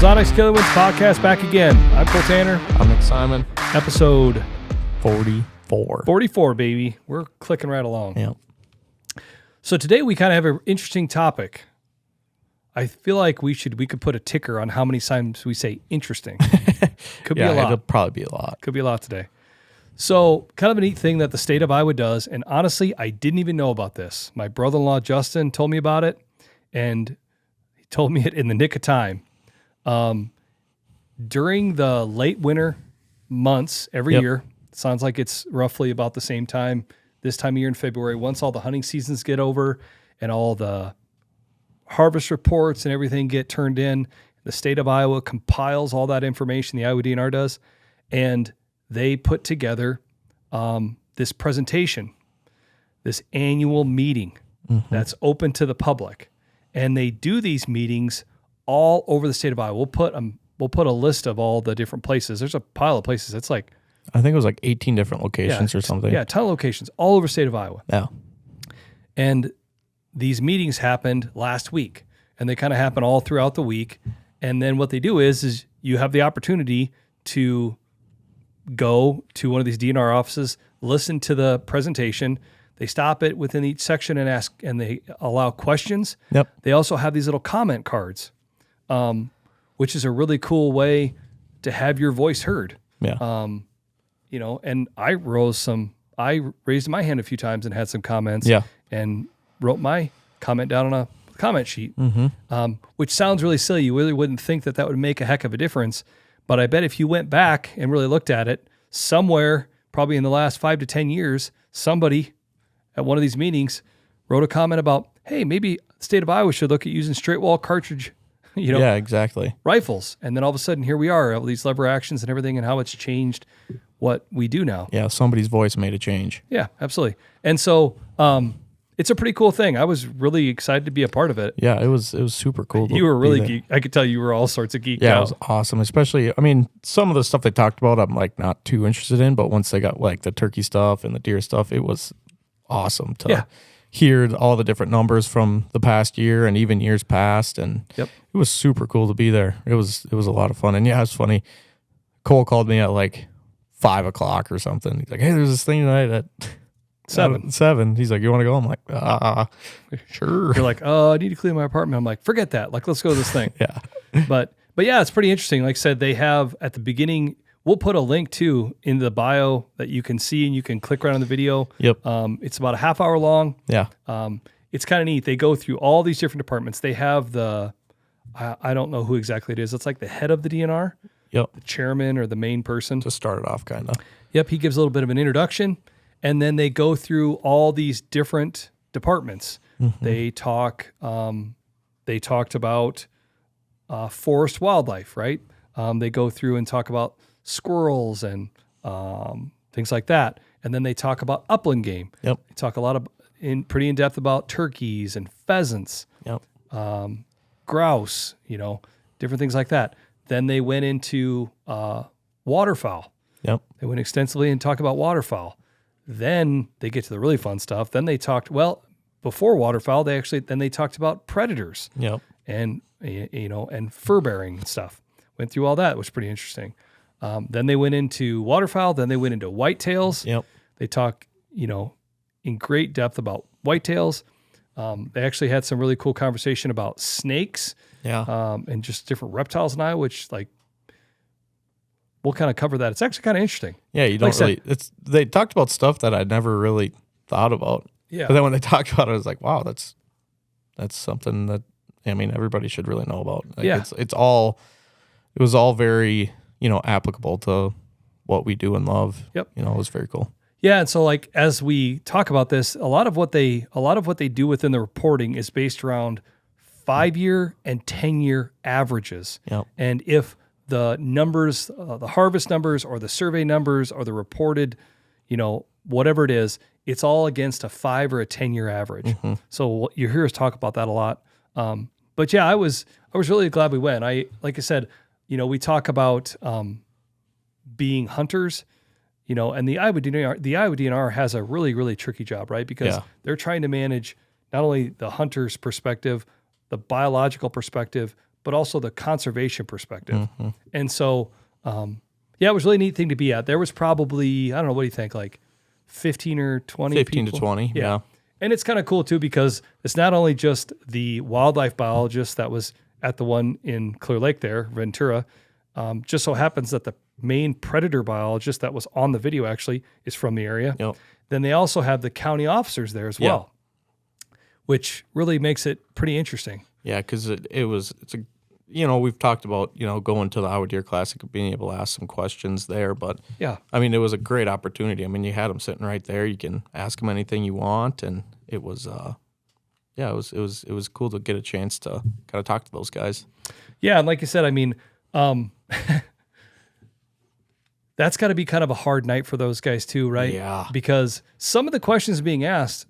Ozonics Killerwinds podcast back again. I'm Cole Tanner. I'm Nick Simon. Episode 44. 44, baby. We're clicking right along. Yep. So today we kind of have an interesting topic. I feel like we could put a ticker on how many times we say interesting. Could be a lot. It'll probably be a lot. Could be a lot today. So kind of a neat thing that the state of Iowa does, and honestly, I didn't even know about this. My brother-in-law, Justin, told me about it, and he told me it in the nick of time. During the late winter months every year, it sounds like it's roughly about the same time, this time of year in February, once all the hunting seasons get over and all the harvest reports and everything get turned in, the state of Iowa compiles all that information, the Iowa DNR does, and they put together this presentation, this annual meeting that's open to the public. And they do these meetings all over the state of Iowa. We'll put a list of all the different places. There's a pile of places. It's like, I think it was like 18 different locations or something. Yeah, a ton of locations all over the state of Iowa. Yeah. And these meetings happened last week, and they kind of happen all throughout the week. And then what they do is you have the opportunity to go to one of these DNR offices, listen to the presentation. They stop it within each section and ask, and they allow questions. Yep. They also have these little comment cards, which is a really cool way to have your voice heard. Yeah. And I raised my hand a few times and had some comments. Yeah. And wrote my comment down on a comment sheet, which sounds really silly. You really wouldn't think that would make a heck of a difference. But I bet if you went back and really looked at it, somewhere, probably in the last 5 to 10 years, somebody at one of these meetings wrote a comment about, hey, maybe the state of Iowa should look at using straight wall cartridge, yeah, exactly. rifles. And then all of a sudden, here we are, all these lever actions and everything, and how it's changed what we do now. Yeah, somebody's voice made a change. Yeah, absolutely. And so it's a pretty cool thing. I was really excited to be a part of it. Yeah, it was super cool. You were really geek. I could tell you were all sorts of geeked out. Yeah, it was awesome. Especially, I mean, some of the stuff they talked about, I'm like not too interested in, but once they got like the turkey stuff and the deer stuff, it was awesome to hear all the different numbers from the past year and even years past. And it was super cool to be there. It was a lot of fun. And yeah, it's funny. Cole called me at like 5 o'clock or something. He's like, hey, there's this thing tonight at 7. He's like, you want to go? I'm like, sure. You're like, I need to clean my apartment. I'm like, forget that. Like, let's go to this thing. Yeah. But yeah, it's pretty interesting. Like I said, they have at the beginning, we'll put a link too in the bio that you can see and you can click right on the video. Yep. It's about a half hour long. Yeah. It's kind of neat. They go through all these different departments. They have I don't know who exactly it is. It's like the head of the DNR. Yep. The chairman or the main person. To start it off, kind of. Yep. He gives a little bit of an introduction. And then they go through all these different departments. They talked about forest wildlife, right? They go through and talk about squirrels and things like that. And then they talk about upland game. Yep. They talk a lot pretty in depth about turkeys and pheasants. Yep. Grouse, different things like that. Then they went into waterfowl. Yep. They went extensively and talked about waterfowl. Then they get to the really fun stuff. Then they talked, before waterfowl, they talked about predators. Yep. And, and fur bearing and stuff. Went through all that. It was pretty interesting. Then they went into waterfowl. Then they went into whitetails. Yep. They talk, in great depth about whitetails. They actually had some really cool conversation about snakes. Yeah. And just different reptiles in Iowa, which we'll kind of cover that. It's actually kind of interesting. Yeah, you don't they talked about stuff that I'd never really thought about. Yeah. But then when they talked about it, I was like, wow, that's something that, everybody should really know about. Like it was all very, applicable to what we do and love. Yep. It was very cool. Yeah. And so like, as we talk about this, a lot of what they do within the reporting is based around 5-year and 10-year averages. Yep. And if the numbers, the harvest numbers or the survey numbers or the reported, whatever it is, it's all against a 5 or a 10-year average. So you hear us talk about that a lot. But yeah, I was really glad we went. Like I said, we talk about being hunters, and the Iowa DNR has a really, really tricky job, right? Because they're trying to manage not only the hunter's perspective, the biological perspective, but also the conservation perspective. And so, yeah, it was a really neat thing to be at. There was probably, I don't know, what do you think, like 15 or 20 15 people? to 20, yeah. And it's kind of cool too, because it's not only just the wildlife biologist that was at the one in Clear Lake there, Ventura. Just so happens that the main predator biologist that was on the video actually is from the area. Yep. Then they also have the county officers there as well, which really makes it pretty interesting. Yeah, because it's a, you know, we've talked about, you know, going to the Iowa Deer Classic and being able to ask some questions there, but Yeah. I mean, it was a great opportunity. I mean, you had them sitting right there. You can ask them anything you want, and it was, yeah, it was cool to get a chance to kind of talk to those guys. Yeah, and like you said, I mean, that's got to be kind of a hard night for those guys too, right? Yeah. Because some of the questions being asked,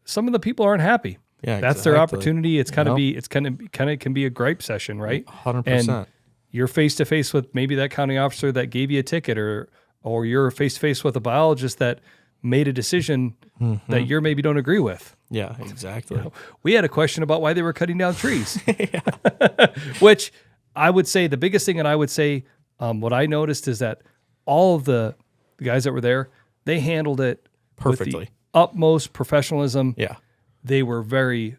some of the people aren't happy. Yeah, That's their exactly. opportunity. It's kind of can be a gripe session, right? 100%. And you're face to face with maybe that county officer that gave you a ticket, or you're face to face with a biologist that made a decision that you maybe don't agree with. Yeah, exactly. You know, we had a question about why they were cutting down trees, which I would say the biggest thing, and I would say what I noticed is that all of the guys that were there, they handled it Perfectly. with the utmost professionalism. Yeah. They were very,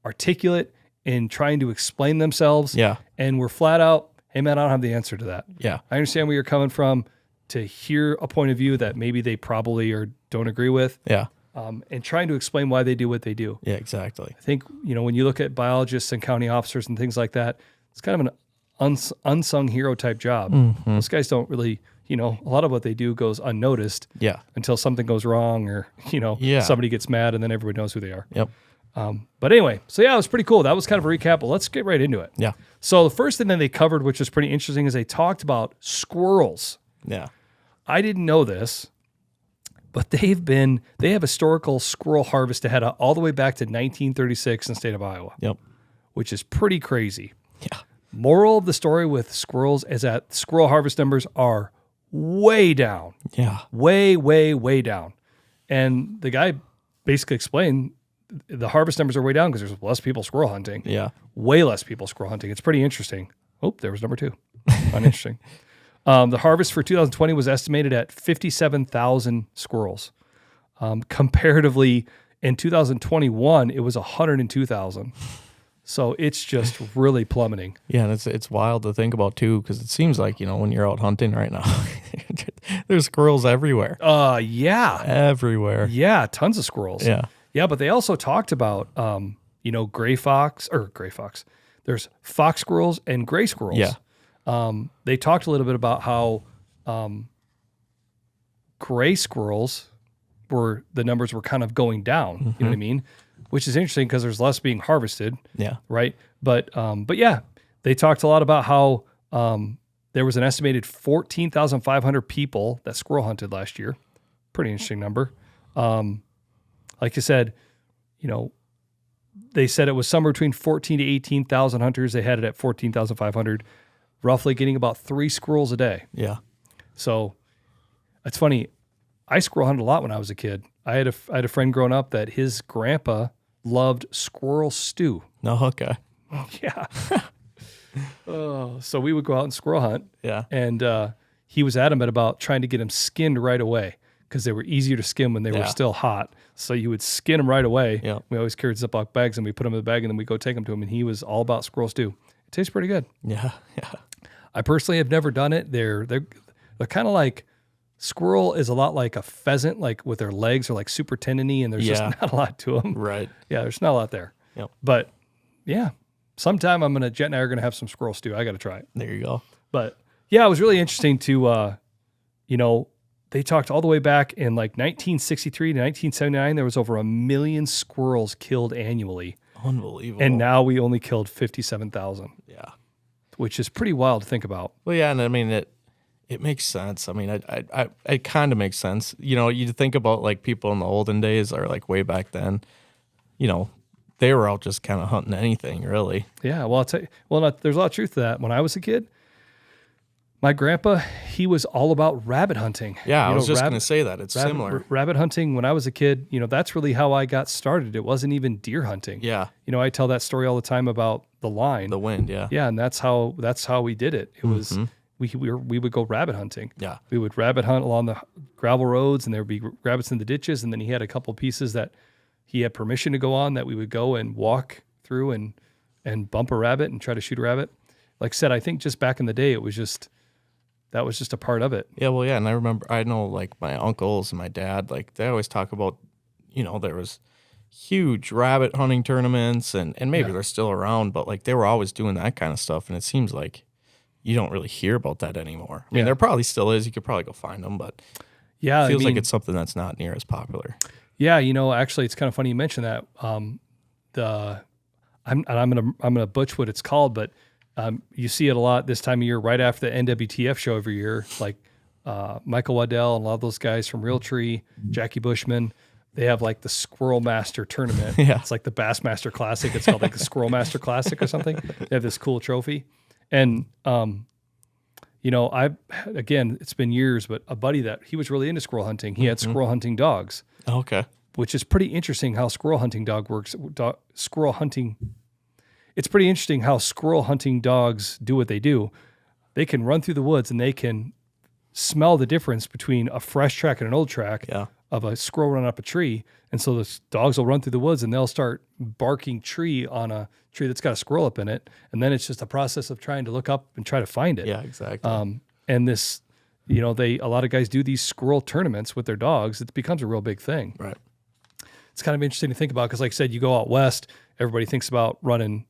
articulate in trying to explain themselves. Yeah. And were flat out, hey man, I don't have the answer to that. Yeah. I understand where you're coming from, to hear a point of view that maybe they probably or don't agree with. Yeah. And trying to explain why they do what they do. Yeah, exactly. I think, when you look at biologists and county officers and things like that, it's kind of an unsung hero type job. Those guys don't really, a lot of what they do goes unnoticed. Yeah. Until something goes wrong, or, somebody gets mad, and then everybody knows who they are. Yep. But anyway, so yeah, it was pretty cool. That was kind of a recap, but let's get right into it. Yeah. So the first thing that they covered, which was pretty interesting, is they talked about squirrels. Yeah. I didn't know this, but they have historical squirrel harvest ahead all the way back to 1936 in the state of Iowa. Yep. Which is pretty crazy. Yeah. Moral of the story with squirrels is that squirrel harvest numbers are way down. Yeah. Way, way, way down. And the guy basically explained the harvest numbers are way down because there's less people squirrel hunting. Yeah. Way less people squirrel hunting. It's pretty interesting. Oh, there was number 2. Uninteresting. The harvest for 2020 was estimated at 57,000 squirrels. Comparatively, in 2021, it was 102,000. So it's just really plummeting. Yeah, and it's wild to think about too, because it seems like, when you're out hunting right now, there's squirrels everywhere. Yeah. Everywhere. Yeah, tons of squirrels. Yeah. Yeah, but they also talked about, gray fox. There's fox squirrels and gray squirrels. Yeah. They talked a little bit about how gray squirrels the numbers were kind of going down. You know what I mean? Which is interesting because there's less being harvested. Yeah. Right. But yeah, they talked a lot about how there was an estimated 14,500 people that squirrel hunted last year. Pretty interesting number. Like you said, they said it was somewhere between 14 to 18,000 hunters. They had it at 14,500, roughly getting about 3 squirrels a day. Yeah. So it's funny. I squirrel hunted a lot when I was a kid. I had a friend growing up that his grandpa loved squirrel stew. No, okay. Yeah. So we would go out and squirrel hunt. Yeah. And he was adamant about trying to get them skinned right away because they were easier to skin when they were still hot. So you would skin them right away. Yeah. We always carried Ziploc bags and we put them in the bag and then we go take them to him. And he was all about squirrel stew. It tastes pretty good. Yeah. Yeah. I personally have never done it. They're kind of like, squirrel is a lot like a pheasant, like with their legs are like super tendony and there's just not a lot to them. Right. Yeah, there's not a lot there. Yep. But yeah, sometime Jet and I are going to have some squirrel stew. I got to try it. There you go. But yeah, it was really interesting to, they talked all the way back in like 1963 to 1979, there was over 1 million squirrels killed annually. Unbelievable. And now we only killed 57,000. Yeah. Which is pretty wild to think about. Well, yeah, and I mean, it makes sense. I mean, it kind of makes sense. You think about like people in the olden days or like way back then, they were out just kind of hunting anything really. Yeah. Well, I'll tell you, there's a lot of truth to that. When I was a kid, My grandpa, he was all about rabbit hunting. Yeah, I was just going to say that. It's similar. Rabbit hunting, when I was a kid, that's really how I got started. It wasn't even deer hunting. Yeah. I tell that story all the time about the line. The wind, yeah. Yeah, and that's how we did it. It was we would go rabbit hunting. Yeah. We would rabbit hunt along the gravel roads, and there would be rabbits in the ditches, and then he had a couple pieces that he had permission to go on that we would go and walk through and bump a rabbit and try to shoot a rabbit. Like I said, I think just back in the day, that was just a part of it. Yeah, well, yeah, and I know like my uncles and my dad, like they always talk about, there was huge rabbit hunting tournaments, and maybe they're still around, but like they were always doing that kind of stuff, and it seems like you don't really hear about that anymore. I mean, there probably still is. You could probably go find them, but it feels like it's something that's not near as popular. Yeah, actually, it's kind of funny you mentioned that. I'm gonna butch what it's called, but you see it a lot this time of year, right after the NWTF show every year. Like Michael Waddell and a lot of those guys from Realtree, Jackie Bushman, they have like the Squirrel Master tournament. Yeah. It's like the Bassmaster Classic. It's called like the Squirrel Master Classic or something. They have this cool trophy, and it's been years, but a buddy that he was really into squirrel hunting. He had squirrel hunting dogs. Okay. Which is pretty interesting how squirrel hunting dog works. It's pretty interesting how squirrel hunting dogs do what they do. They can run through the woods and they can smell the difference between a fresh track and an old track of a squirrel running up a tree. And so the dogs will run through the woods and they'll start barking tree on a tree that's got a squirrel up in it. And then it's just a process of trying to look up and try to find it. Yeah, exactly. And this, a lot of guys do these squirrel tournaments with their dogs. It becomes a real big thing. Right. It's kind of interesting to think about because, like I said, you go out west, everybody thinks about running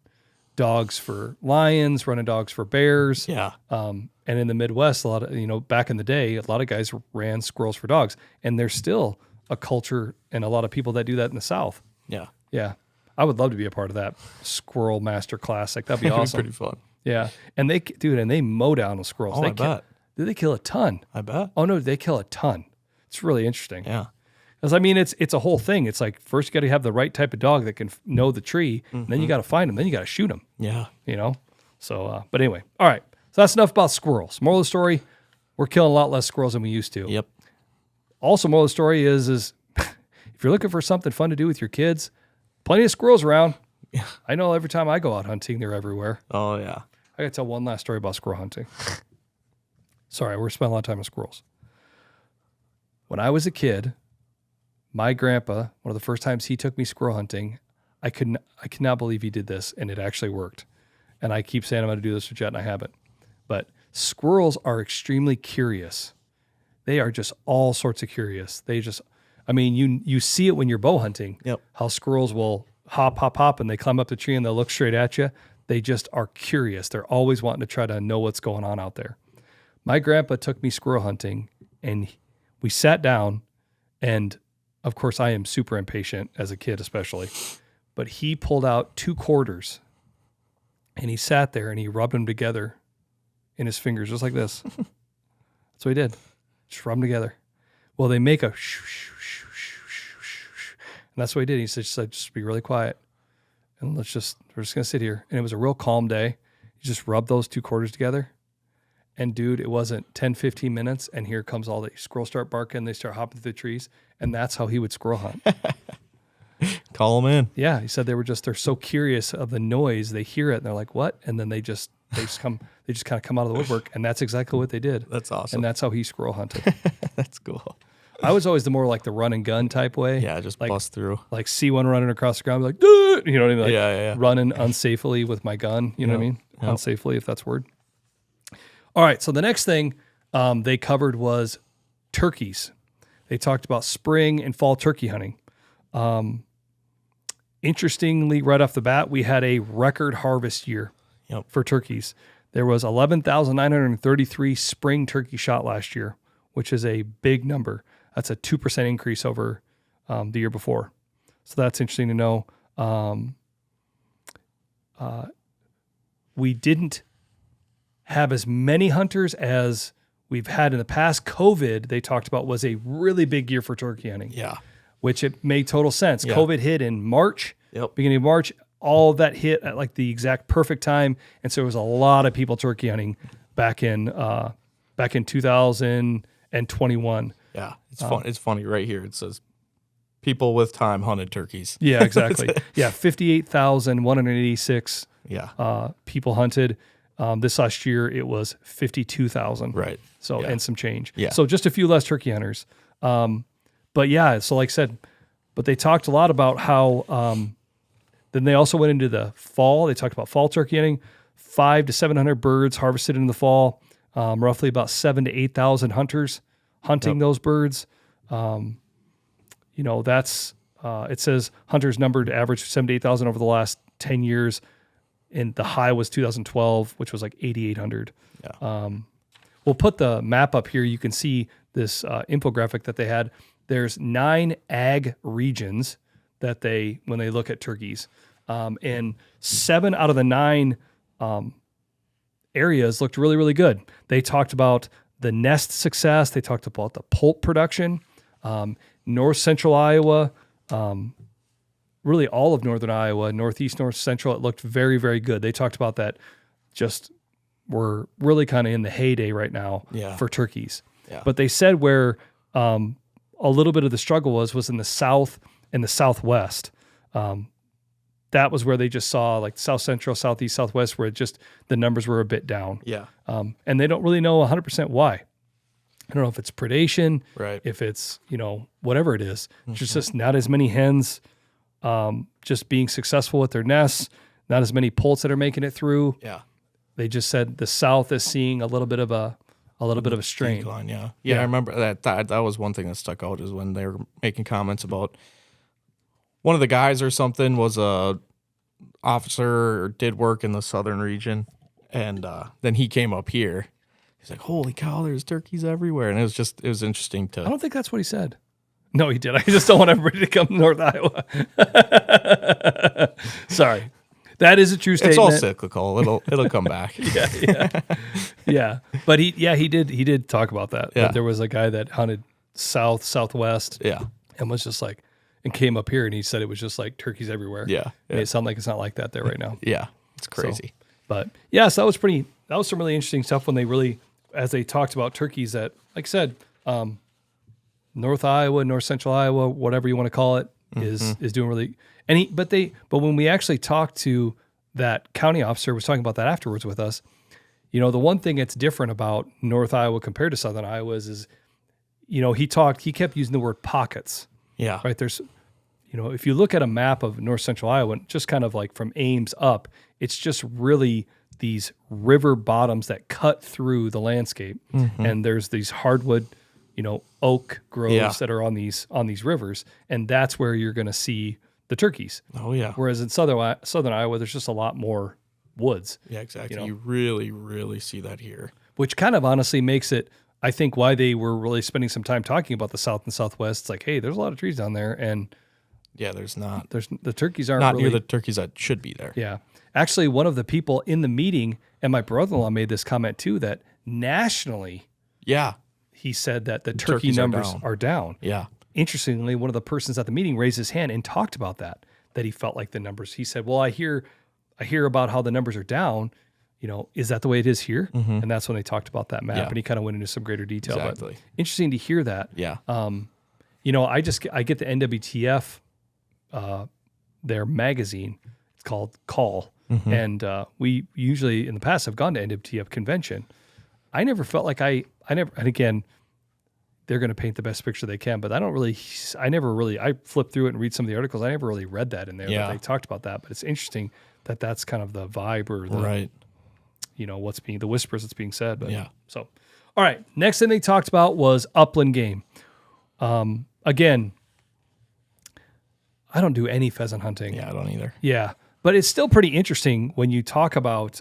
dogs for lions, running dogs for bears. Yeah. And in the Midwest, a lot of, back in the day, a lot of guys ran squirrels for dogs. And there's still a culture and a lot of people that do that in the South. Yeah. Yeah. I would love to be a part of that Squirrel Master Classic. That'd be awesome. Pretty fun. Yeah. And they mow down the squirrels. Oh, I bet. They kill a ton. I bet. Oh, no, they kill a ton. It's really interesting. Yeah. Because, it's a whole thing. It's like, first you got to have the right type of dog that can know the tree, and then you got to find them, then you got to shoot them. Yeah. So, but anyway. All right. So that's enough about squirrels. Moral of the story, we're killing a lot less squirrels than we used to. Yep. Also, moral of the story is if you're looking for something fun to do with your kids, plenty of squirrels around. Yeah. I know every time I go out hunting, they're everywhere. Oh, yeah. I got to tell one last story about squirrel hunting. Sorry, we're spending a lot of time on squirrels. When I was a kid, my grandpa, one of the first times he took me squirrel hunting, I could not believe he did this, and it actually worked. And I keep saying I'm going to do this with Jet, and I haven't. But squirrels are extremely curious. They are just all sorts of curious. You see it when you're bow hunting. Yep. How squirrels will hop, and they climb up the tree and they'll look straight at you. They just are curious. They're always wanting to try to know what's going on out there. My grandpa took me squirrel hunting, and we sat down, and of course, I am super impatient as a kid, especially, but he pulled out 2 quarters and he sat there and he rubbed them together in his fingers, just like this. That's what he did. Just rub them together. Well, they make a shoo, shoo, shoo, shoo, shoo, shoo. And that's what he did. He said, just be really quiet. And we're just going to sit here. And it was a real calm day. He just rubbed those 2 quarters together. And dude, it wasn't 10, 15 minutes. And here comes all the squirrels start barking. They start hopping through the trees. And that's how he would squirrel hunt. Call them in. Yeah. He said they're so curious of the noise. They hear it and they're like, what? And then they just kind of come out of the woodwork. And that's exactly what they did. That's awesome. And that's how he squirrel hunted. That's cool. I was always the more like the run and gun type way. Yeah. Just like, bust through. Like see one running across the ground, be like, duh! You know what I mean? Like yeah. Running unsafely with my gun. You know what I mean? Yep. Unsafely, if that's a word. All right, so the next thing they covered was turkeys. They talked about spring and fall turkey hunting. Interestingly, right off the bat, we had a record harvest year for turkeys. There was 11,933 spring turkey shot last year, which is a big number. That's a 2% increase over the year before. So that's interesting to know. We didn't have as many hunters as we've had in the past. COVID, they talked about, was a really big year for turkey hunting. Yeah. Which it made total sense. Yeah. COVID hit in March, beginning of March. All of that hit at like the exact perfect time. And so there was a lot of people turkey hunting back in back in 2021. Yeah, it's fun. It's funny right here. It says people with time hunted turkeys. Yeah, exactly. Yeah, 58,186 people hunted. This last year, it was 52,000. Right. So, and some change. Yeah. So just a few less turkey hunters. But yeah, so like I said, but they talked a lot about how, then they also went into the fall. They talked about fall turkey hunting, 500 to 700 birds harvested in the fall, roughly about 7,000 to 8,000 hunters hunting those birds. That's, it says hunters numbered average 7,000 to 8,000 over the last 10 years. And the high was 2012, which was like 8,800. Yeah. We'll put the map up here. You can see this infographic that they had. There's 9 ag regions that when they look at turkeys. And 7 out of the 9 areas looked really, really good. They talked about the nest success. They talked about the poult production. North central Iowa, really all of northern Iowa, northeast, north central, it looked very, very good. They talked about that we're really kind of in the heyday right now for turkeys. Yeah. But they said where a little bit of the struggle was in the south and the southwest. That was where they just saw like south central, southeast, southwest, where the numbers were a bit down. Yeah. And they don't really know 100% why. I don't know if it's predation, right? If it's, whatever it is. Mm-hmm. Just not as many hens just being successful with their nests, not as many poults that are making it through. Yeah. They just said the south is seeing a little bit of a strain. Decline, yeah. I remember that was one thing that stuck out is when they were making comments about one of the guys or something was a officer or did work in the southern region, and then he came up here. He's like, "Holy cow, there's turkeys everywhere," and it was interesting to. I don't think that's what he said. No, he did. I just don't want everybody to come to North Iowa. Sorry. That is a true statement. It's all cyclical. It'll come back. Yeah. But he did talk about that. Yeah. That there was a guy that hunted southwest. Yeah. And was just like, and came up here and he said it was just like turkeys everywhere. Yeah. And it sounded like it's not like that there right now. Yeah. It's crazy. So that was some really interesting stuff when as they talked about turkeys that, like I said, North Iowa, North Central Iowa, whatever you want to call it, is doing really. But when we actually talked to that county officer, was talking about that afterwards with us. The one thing that's different about North Iowa compared to Southern Iowa is he kept using the word pockets. Yeah. Right. There's, if you look at a map of North Central Iowa, just kind of like from Ames up, it's just really these river bottoms that cut through the landscape, and there's these hardwood, oak groves that are on these rivers, and that's where you're going to see the turkeys. Oh yeah. Whereas in southern Iowa, there's just a lot more woods. Yeah, exactly. You really, really see that here. Which kind of honestly makes it, I think, why they were really spending some time talking about the south and southwest. It's like, hey, there's a lot of trees down there, and there's not. The turkeys aren't not really, near the turkeys that should be there. Yeah. Actually, one of the people in the meeting, and my brother-in-law made this comment too, that nationally, he said that the turkey numbers are down. Yeah. Interestingly, one of the persons at the meeting raised his hand and talked about that he felt like the numbers. He said, well, I hear about how the numbers are down. Is that the way it is here? Mm-hmm. And that's when they talked about that map, and he kind of went into some greater detail. Exactly. But interesting to hear that. Yeah. I get the NWTF, their magazine. It's called Call. Mm-hmm. And we usually in the past have gone to NWTF convention. I never felt like and again, they're going to paint the best picture they can, but I flipped through it and read some of the articles. I never really read that in there. That they talked about that, but it's interesting that that's kind of the vibe or the, the whispers that's being said. But so, all right. Next thing they talked about was upland game. Again, I don't do any pheasant hunting. Yeah, I don't either. Yeah. But it's still pretty interesting when you talk about,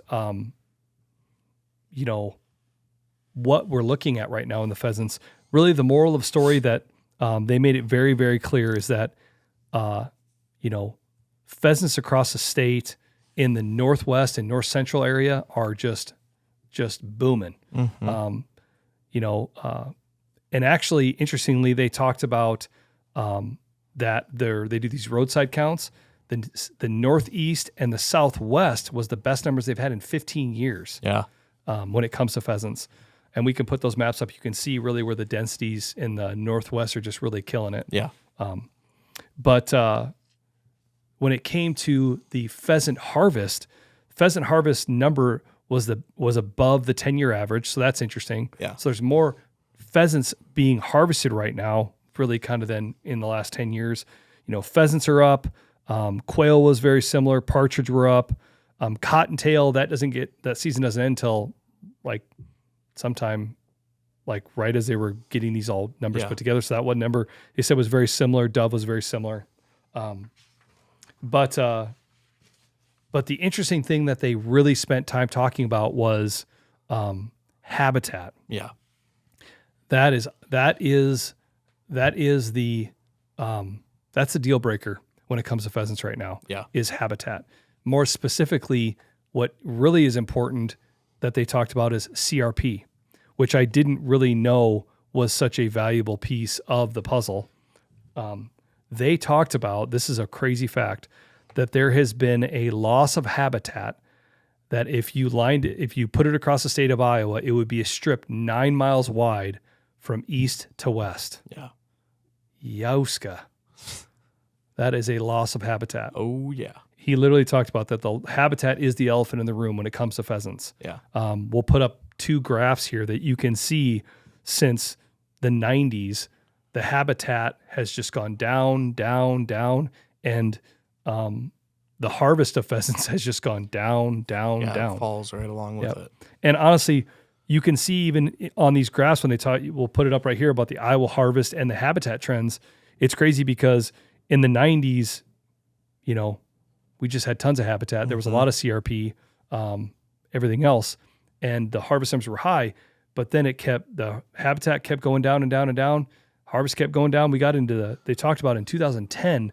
what we're looking at right now in the pheasants. Really, the moral of the story that they made it very, very clear is that, pheasants across the state in the northwest and north central area are just booming. Mm-hmm. And actually, interestingly, they talked about that they do these roadside counts. The northeast and the southwest was the best numbers they've had in 15 years. Yeah. When it comes to pheasants. and we can put those maps up. You can see really where the densities in the Northwest are just really killing it. Yeah. But when it came to the pheasant harvest number was above the 10-year average. So that's interesting. Yeah. So there's more pheasants being harvested right now, really kind of than in the last 10 years. Pheasants are up. Quail was very similar. Partridge were up. Cottontail, that season doesn't end until like sometime like right as they were getting these all numbers put together. So that one number they said was very similar. Dove was very similar. But the interesting thing that they really spent time talking about was habitat. Yeah. That's the deal breaker when it comes to pheasants right now. Yeah. Is habitat. More specifically, what really is important that they talked about is CRP, which I didn't really know was such a valuable piece of the puzzle. They talked about, this is a crazy fact, that there has been a loss of habitat that if you put it across the state of Iowa, it would be a strip 9 miles wide from east to west. Yeah. Yowska. That is a loss of habitat. Oh, yeah. He literally talked about that. The habitat is the elephant in the room when it comes to pheasants. Yeah. We'll put up 2 graphs here that you can see since the 90s, the habitat has just gone down, down, down. And the harvest of pheasants has just gone down, down, down. It falls right along with it. And honestly, you can see even on these graphs when they talk, we'll put it up right here about the Iowa harvest and the habitat trends. It's crazy because in the 90s, we just had tons of habitat. There was a lot of CRP, everything else, and the harvest numbers were high. But then the habitat kept going down and down and down. Harvest kept going down. We got into they talked about in 2010,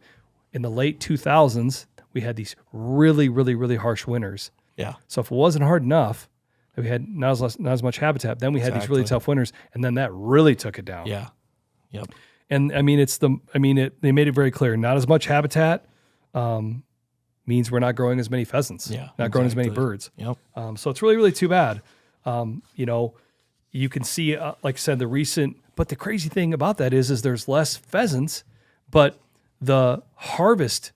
in the late 2000s, we had these really, really, really harsh winters. Yeah. So if it wasn't hard enough, we had not as much habitat. Then we had these really tough winters, and then that really took it down. Yeah. Yep. And I mean, they made it very clear. Not as much habitat means we're not growing as many pheasants. Yeah. Not growing as many birds. Yep. So it's really, really too bad. You can see, like I said, but the crazy thing about that is there's less pheasants, but the harvest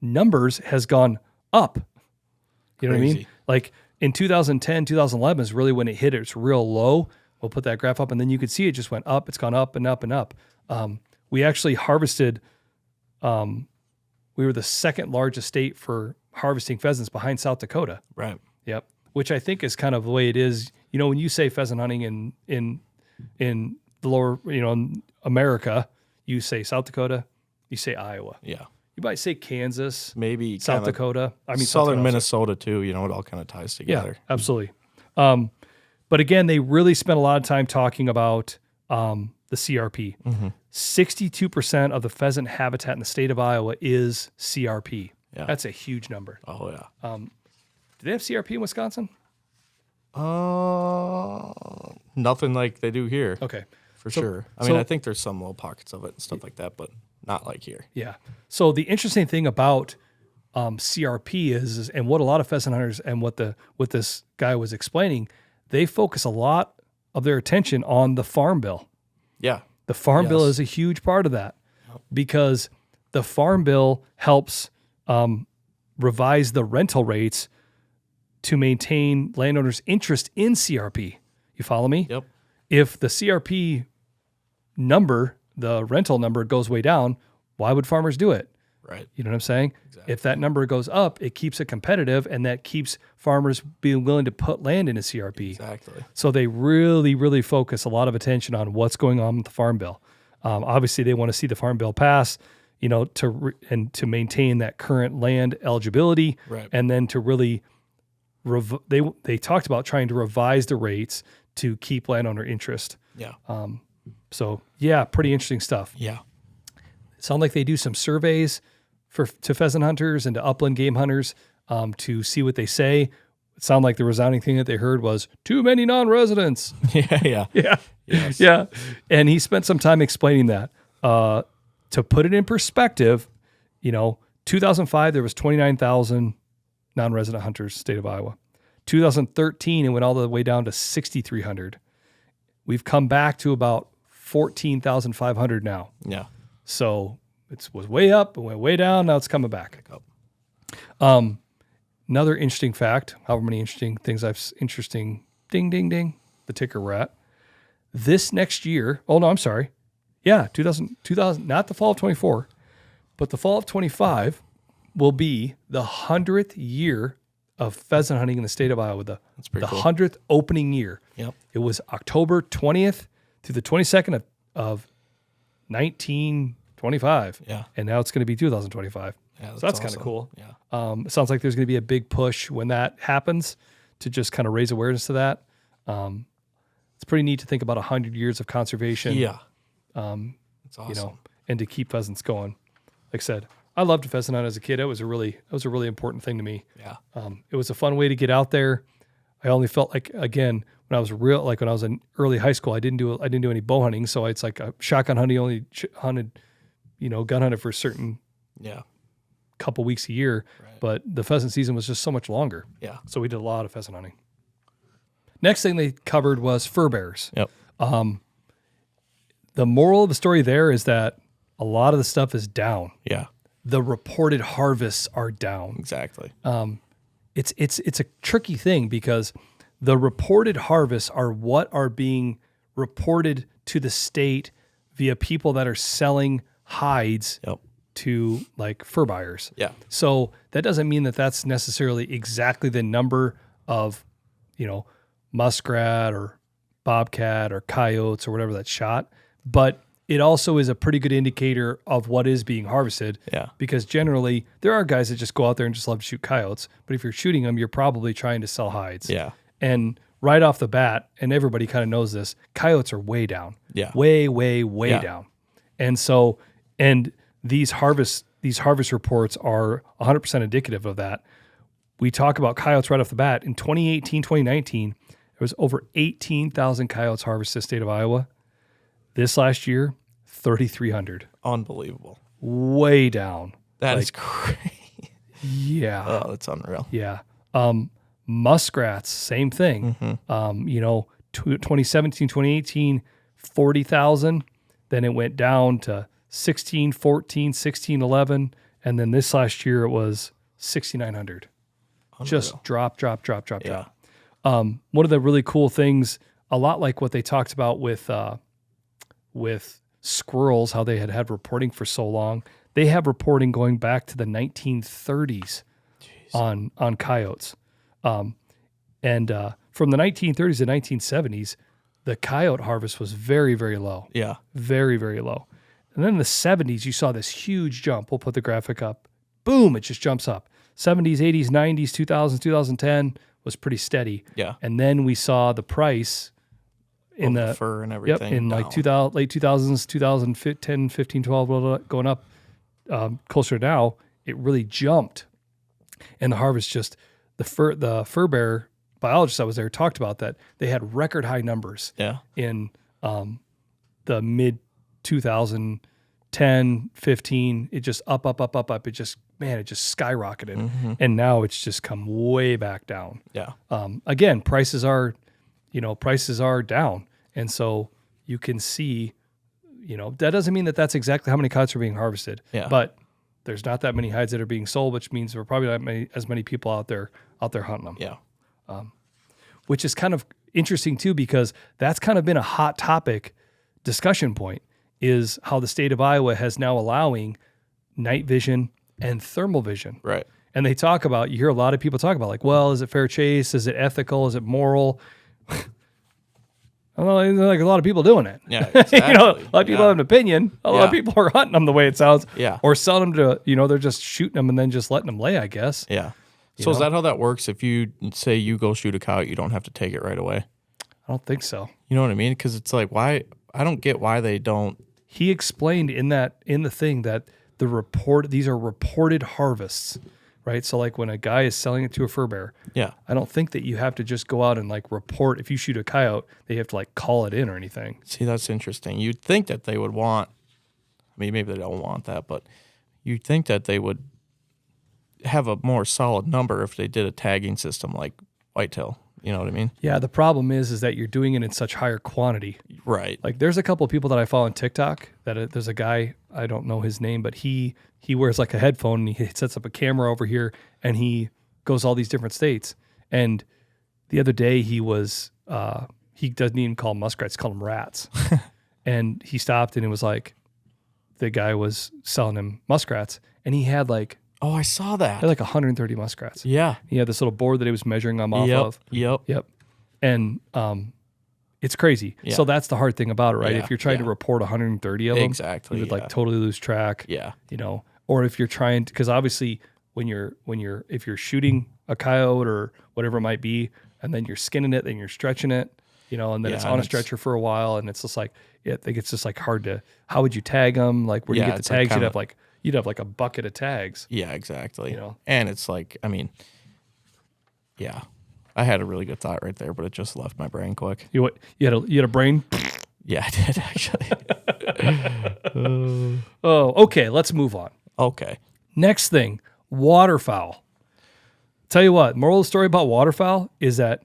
numbers has gone up. You know what I mean? Like in 2010, 2011 is really when it hit its real low. We'll put that graph up, and then you can see it just went up. It's gone up and up and up. We actually harvested, we were the second largest state for harvesting pheasants behind South Dakota. Right. Yep. Which I think is kind of the way it is. When you say pheasant hunting in the lower, in America, you say South Dakota, you say Iowa. Yeah. You might say Kansas, maybe South Dakota. Southern Minnesota too. It all kind of ties together. Yeah, absolutely. But again, they really spent a lot of time talking about the CRP. 62% of the pheasant habitat in the state of Iowa is CRP. Yeah. That's a huge number. Oh yeah. Do they have CRP in Wisconsin? Nothing like they do here. Okay. For sure. I think there's some little pockets of it and stuff like that, but not like here. Yeah. So the interesting thing about CRP is, and what a lot of pheasant hunters and what this guy was explaining, they focus a lot of their attention on the farm bill. Yeah. The farm bill is a huge part of that because the farm bill helps revise the rental rates to maintain landowners' interest in CRP. You follow me? Yep. If the CRP number, the rental number, goes way down, why would farmers do it? Right. You know what I'm saying? Exactly. If that number goes up, it keeps it competitive, and that keeps farmers being willing to put land into CRP. Exactly. So they really, really focus a lot of attention on what's going on with the farm bill. Obviously, they want to see the farm bill pass, to maintain that current land eligibility, right. And then to really they talked about trying to revise the rates to keep landowner interest. Yeah. So yeah, pretty interesting stuff. Yeah. It sounds like they do some surveys to pheasant hunters and to upland game hunters to see what they say. It sounded like the resounding thing that they heard was too many non-residents. Yeah. Yes. Yeah. And he spent some time explaining that. To put it in perspective, 2005, there was 29,000 non-resident hunters, state of Iowa. 2013, it went all the way down to 6,300. We've come back to about 14,500 now. Yeah. So it was way up, it went way down. Now it's coming back. Another interesting fact, however many interesting things ding, ding, ding, the ticker we're at. This next year, oh no, I'm sorry. Yeah, 2000, not the fall of 24, but the fall of 25 will be the 100th year of pheasant hunting in the state of Iowa. The cool. 100th opening year. Yep. It was October 20th through the 22nd of 1925. Yeah. And now it's going to be 2025. Yeah, So that's awesome. kind of cool. Yeah. It sounds like there's going to be a big push when that happens to just kind of raise awareness to that. It's pretty neat to think about 100 years of conservation. Yeah. It's awesome. You know, and to keep pheasants going. Like I said, I loved pheasant hunt as a kid. It was a really important thing to me. Yeah. It was a fun way to get out there. I only felt like, again, when I was in early high school, I didn't do any bow hunting. So it's like a shotgun hunting, only hunted, gun hunted for a certain couple weeks a year. Right. But the pheasant season was just so much longer. Yeah. So we did a lot of pheasant hunting. Next thing they covered was fur bearers. Yep. The moral of the story there is that a lot of the stuff is down. Yeah. The reported harvests are down. Exactly. It's a tricky thing because the reported harvests are what are being reported to the state via people that are selling hides Yep. to like fur buyers. Yeah. So that doesn't mean that that's necessarily exactly the number of, muskrat or bobcat or coyotes or whatever that's shot, but it also is a pretty good indicator of what is being harvested. Yeah. Because generally there are guys that just go out there and just love to shoot coyotes, but if you're shooting them, you're probably trying to sell hides. Yeah. And right off the bat, and everybody kind of knows this, coyotes are way down. Yeah. Way, way, way Yeah. down. And so, and these harvest reports are 100% indicative of that. We talk about coyotes right off the bat. In 2018, 2019, there was over 18,000 coyotes harvested in the state of Iowa. This last year, 3,300. Unbelievable. Way down. That is crazy. Yeah. Oh, that's unreal. Yeah. Muskrats, same thing. 2017, 2018, 40,000. Then it went down to 16, 14, 16, 11. And then this last year it was 6,900. Just drop. Yeah. One of the really cool things, a lot like what they talked about with squirrels, how they had reporting for so long, they have reporting going back to the 1930s on coyotes. From the 1930s to 1970s, the coyote harvest was very, very low. Yeah. Very, very low. And then in the 70s, you saw this huge jump. We'll put the graphic up. Boom, it just jumps up. 70s, 80s, 90s, 2000s, 2010 was pretty steady. Yeah. And then we saw the price in the fur and everything. in like late 2000s, 2010, 15, 12, blah, blah, blah, going up closer to now, it really jumped. And the harvest just, the fur bearer biologist that was there talked about that. They had record high numbers in the mid 2010, 15. It just up. It just skyrocketed. Mm-hmm. And now it's just come way back down. Yeah. Again, prices are down. And so you can see, that doesn't mean that that's exactly how many coyotes are being harvested. Yeah. But there's not that many hides that are being sold, which means there are probably not as many people out there hunting them. Yeah. Which is kind of interesting too, because that's kind of been a hot topic discussion point, is how the state of Iowa has now allowing night vision and thermal vision. Right. And they talk about, you hear a lot of people talk about like, well, is it fair chase? Is it ethical? Is it moral? Well, there's like a lot of people doing it. Yeah. Exactly. A lot of people have an opinion. A lot of people are hunting them the way it sounds. Yeah. Or selling them to, they're just shooting them and then just letting them lay, I guess. Yeah. So is that how that works? If you say you go shoot a coyote, you don't have to take it right away? I don't think so. You know what I mean? Because it's like, why? I don't get why they don't. He explained in the thing that these are reported harvests, right? So like when a guy is selling it to a fur bearer, I don't think that you have to just go out and like report. If you shoot a coyote, they have to like call it in or anything. See, that's interesting. You'd think that they would want, maybe they don't want that, but you'd think that they would have a more solid number if they did a tagging system like whitetail, You know what I mean? Yeah, the problem is that you're doing it in such higher quantity. Right. Like there's a couple of people that I follow on TikTok that there's a guy, I don't know his name, but he wears like a headphone and he sets up a camera over here and he goes all these different states. And the other day he doesn't even call them muskrats, he called them rats. And he stopped and it was like, the guy was selling him muskrats and he had like, oh, I saw that. 130 muskrats. Yeah. He had this little board that he was measuring them off of. Yep. And it's crazy. Yeah. So that's the hard thing about it, right? Yeah, If you're trying to report 130 of them, exactly, you would like totally lose track. Yeah. You know, or if you're trying to, because obviously if you're shooting a coyote or whatever it might be, and then you're skinning it, then you're stretching it, you know, and then it's on a stretcher for a while, and it's just like, I think it's just like hard to. How would you tag them? Like where do you get the tags? You'd have like a bucket of tags. Yeah, exactly. You know, and it's like, I mean, yeah, I had a really good thought right there, but it just left my brain quick. You had a brain. Yeah, I did actually. Oh, okay. Let's move on. Okay. Next thing, waterfowl. Tell you what, moral of the story about waterfowl is that,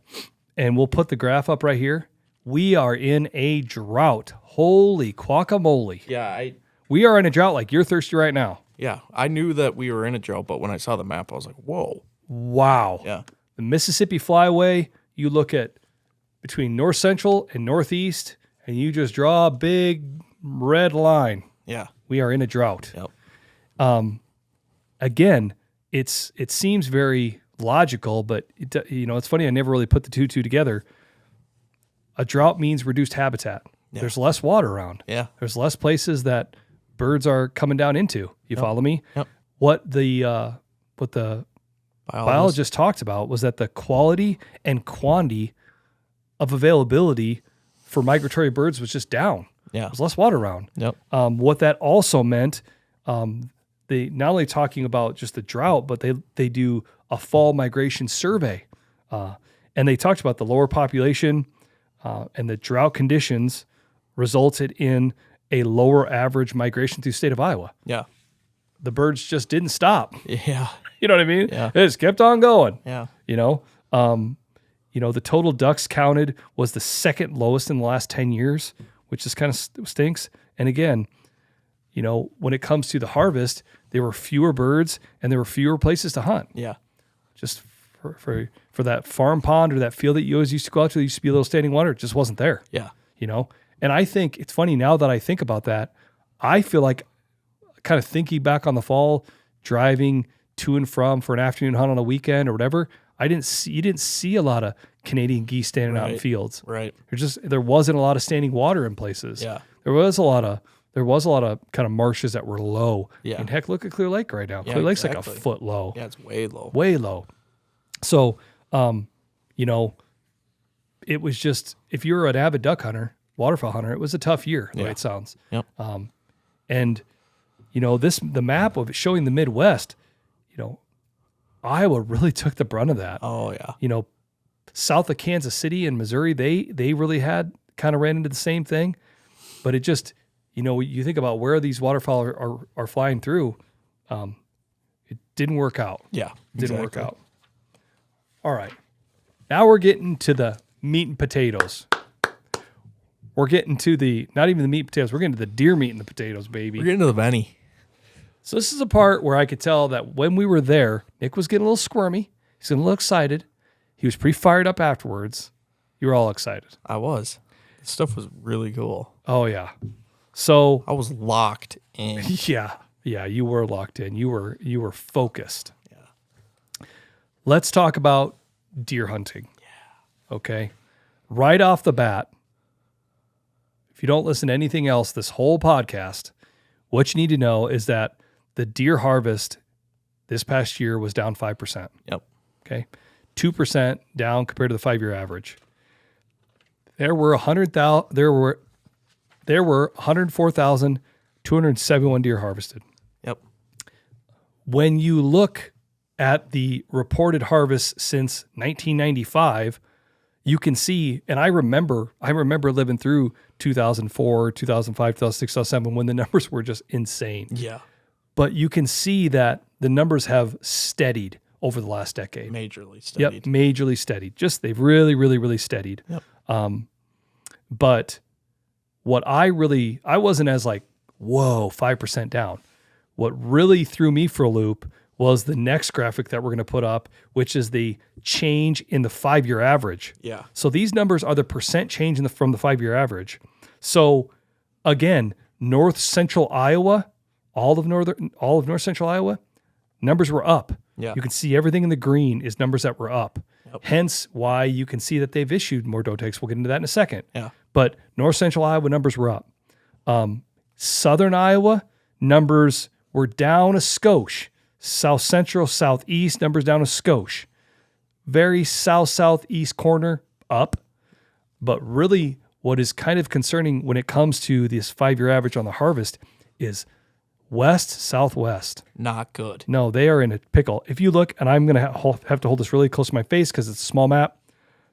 and we'll put the graph up right here. We are in a drought. Holy guacamole. Yeah, We are in a drought like you're thirsty right now. Yeah, I knew that we were in a drought, but when I saw the map, I was like, whoa. Wow. Yeah. The Mississippi Flyway, you look at between north central and northeast, and you just draw a big red line. Yeah. We are in a drought. Yep. Again, it seems very logical, but it's funny. I never really put the two together. A drought means reduced habitat. Yeah. There's less water around. Yeah. There's less places that birds are coming down into. You follow me? Yep. What the biologist talked about was that the quality and quantity of availability for migratory birds was just down. Yeah. There's less water around. Yep. What that also meant, they not only talking about just the drought, but they do a fall migration survey. And they talked about the lower population and the drought conditions resulted in a lower average migration through the state of Iowa. Yeah. The birds just didn't stop. Yeah. You know what I mean? Yeah. It just kept on going. Yeah. The total ducks counted was the second lowest in the last 10 years, which just kind of stinks. And again, when it comes to the harvest, there were fewer birds and there were fewer places to hunt. Yeah. Just for that farm pond or that field that you always used to go out to, there used to be a little standing water. It just wasn't there. Yeah. And I think it's funny now that I think about that, I feel like kind of thinking back on the fall, driving to and from for an afternoon hunt on a weekend or whatever, you didn't see a lot of Canadian geese standing out in fields. Right. There wasn't a lot of standing water in places. Yeah. There was a lot of kind of marshes that were low. Yeah. And heck, look at Clear Lake right now. Yeah, Clear Lake's exactly. like a foot low. Yeah, it's way low. Way low. So, it was just, if you were an avid duck hunter, waterfowl hunter, it was a tough year, the way it sounds. Yep. And, the map of it showing the Midwest, Iowa really took the brunt of that. Oh, yeah. South of Kansas City and Missouri, they really kind of ran into the same thing. But it just, you think about where these waterfowl are flying through, it didn't work out. Yeah. It didn't work out. All right. Now we're getting to the meat and potatoes. We're getting to not even the meat and potatoes, we're getting to the deer meat and the potatoes, baby. We're getting to the Benny. So this is a part where I could tell that when we were there, Nick was getting a little squirmy. He's getting a little excited. He was pretty fired up afterwards. You were all excited. I was. This stuff was really cool. Oh, yeah. So I was locked in. Yeah, you were locked in. You were focused. Yeah. Let's talk about deer hunting. Yeah. Okay. Right off the bat, if you don't listen to anything else this whole podcast, what you need to know is that the deer harvest this past year was down 5%. Yep. Okay. 2% down compared to the 5-year average. There were 104,271 deer harvested. Yep. When you look at the reported harvest since 1995, you can see, and I remember living through 2004, 2005, 2006, 2007 when the numbers were just insane. Yeah. But you can see that the numbers have steadied over the last decade. Majorly Yep, studied. majorly steadied. Just they've really, really, really steadied. Yep. But what I wasn't as like, whoa, 5% down. What really threw me for a loop was the next graphic that we're going to put up, which is the change in the 5-year average. Yeah. So these numbers are the percent change from the 5-year average. So again, north central Iowa, all of north central Iowa, numbers were up. Yeah. You can see everything in the green is numbers that were up. Yep. Hence why you can see that they've issued more doe takes. We'll get into that in a second. Yeah. But north central Iowa numbers were up. Southern Iowa numbers were down a skosh. South central, southeast numbers down a skosh. Very southeast corner up. But really what is kind of concerning when it comes to this 5-year average on the harvest is west, southwest. Not good. No, they are in a pickle. If you look, and I'm going to have to hold this really close to my face because it's a small map,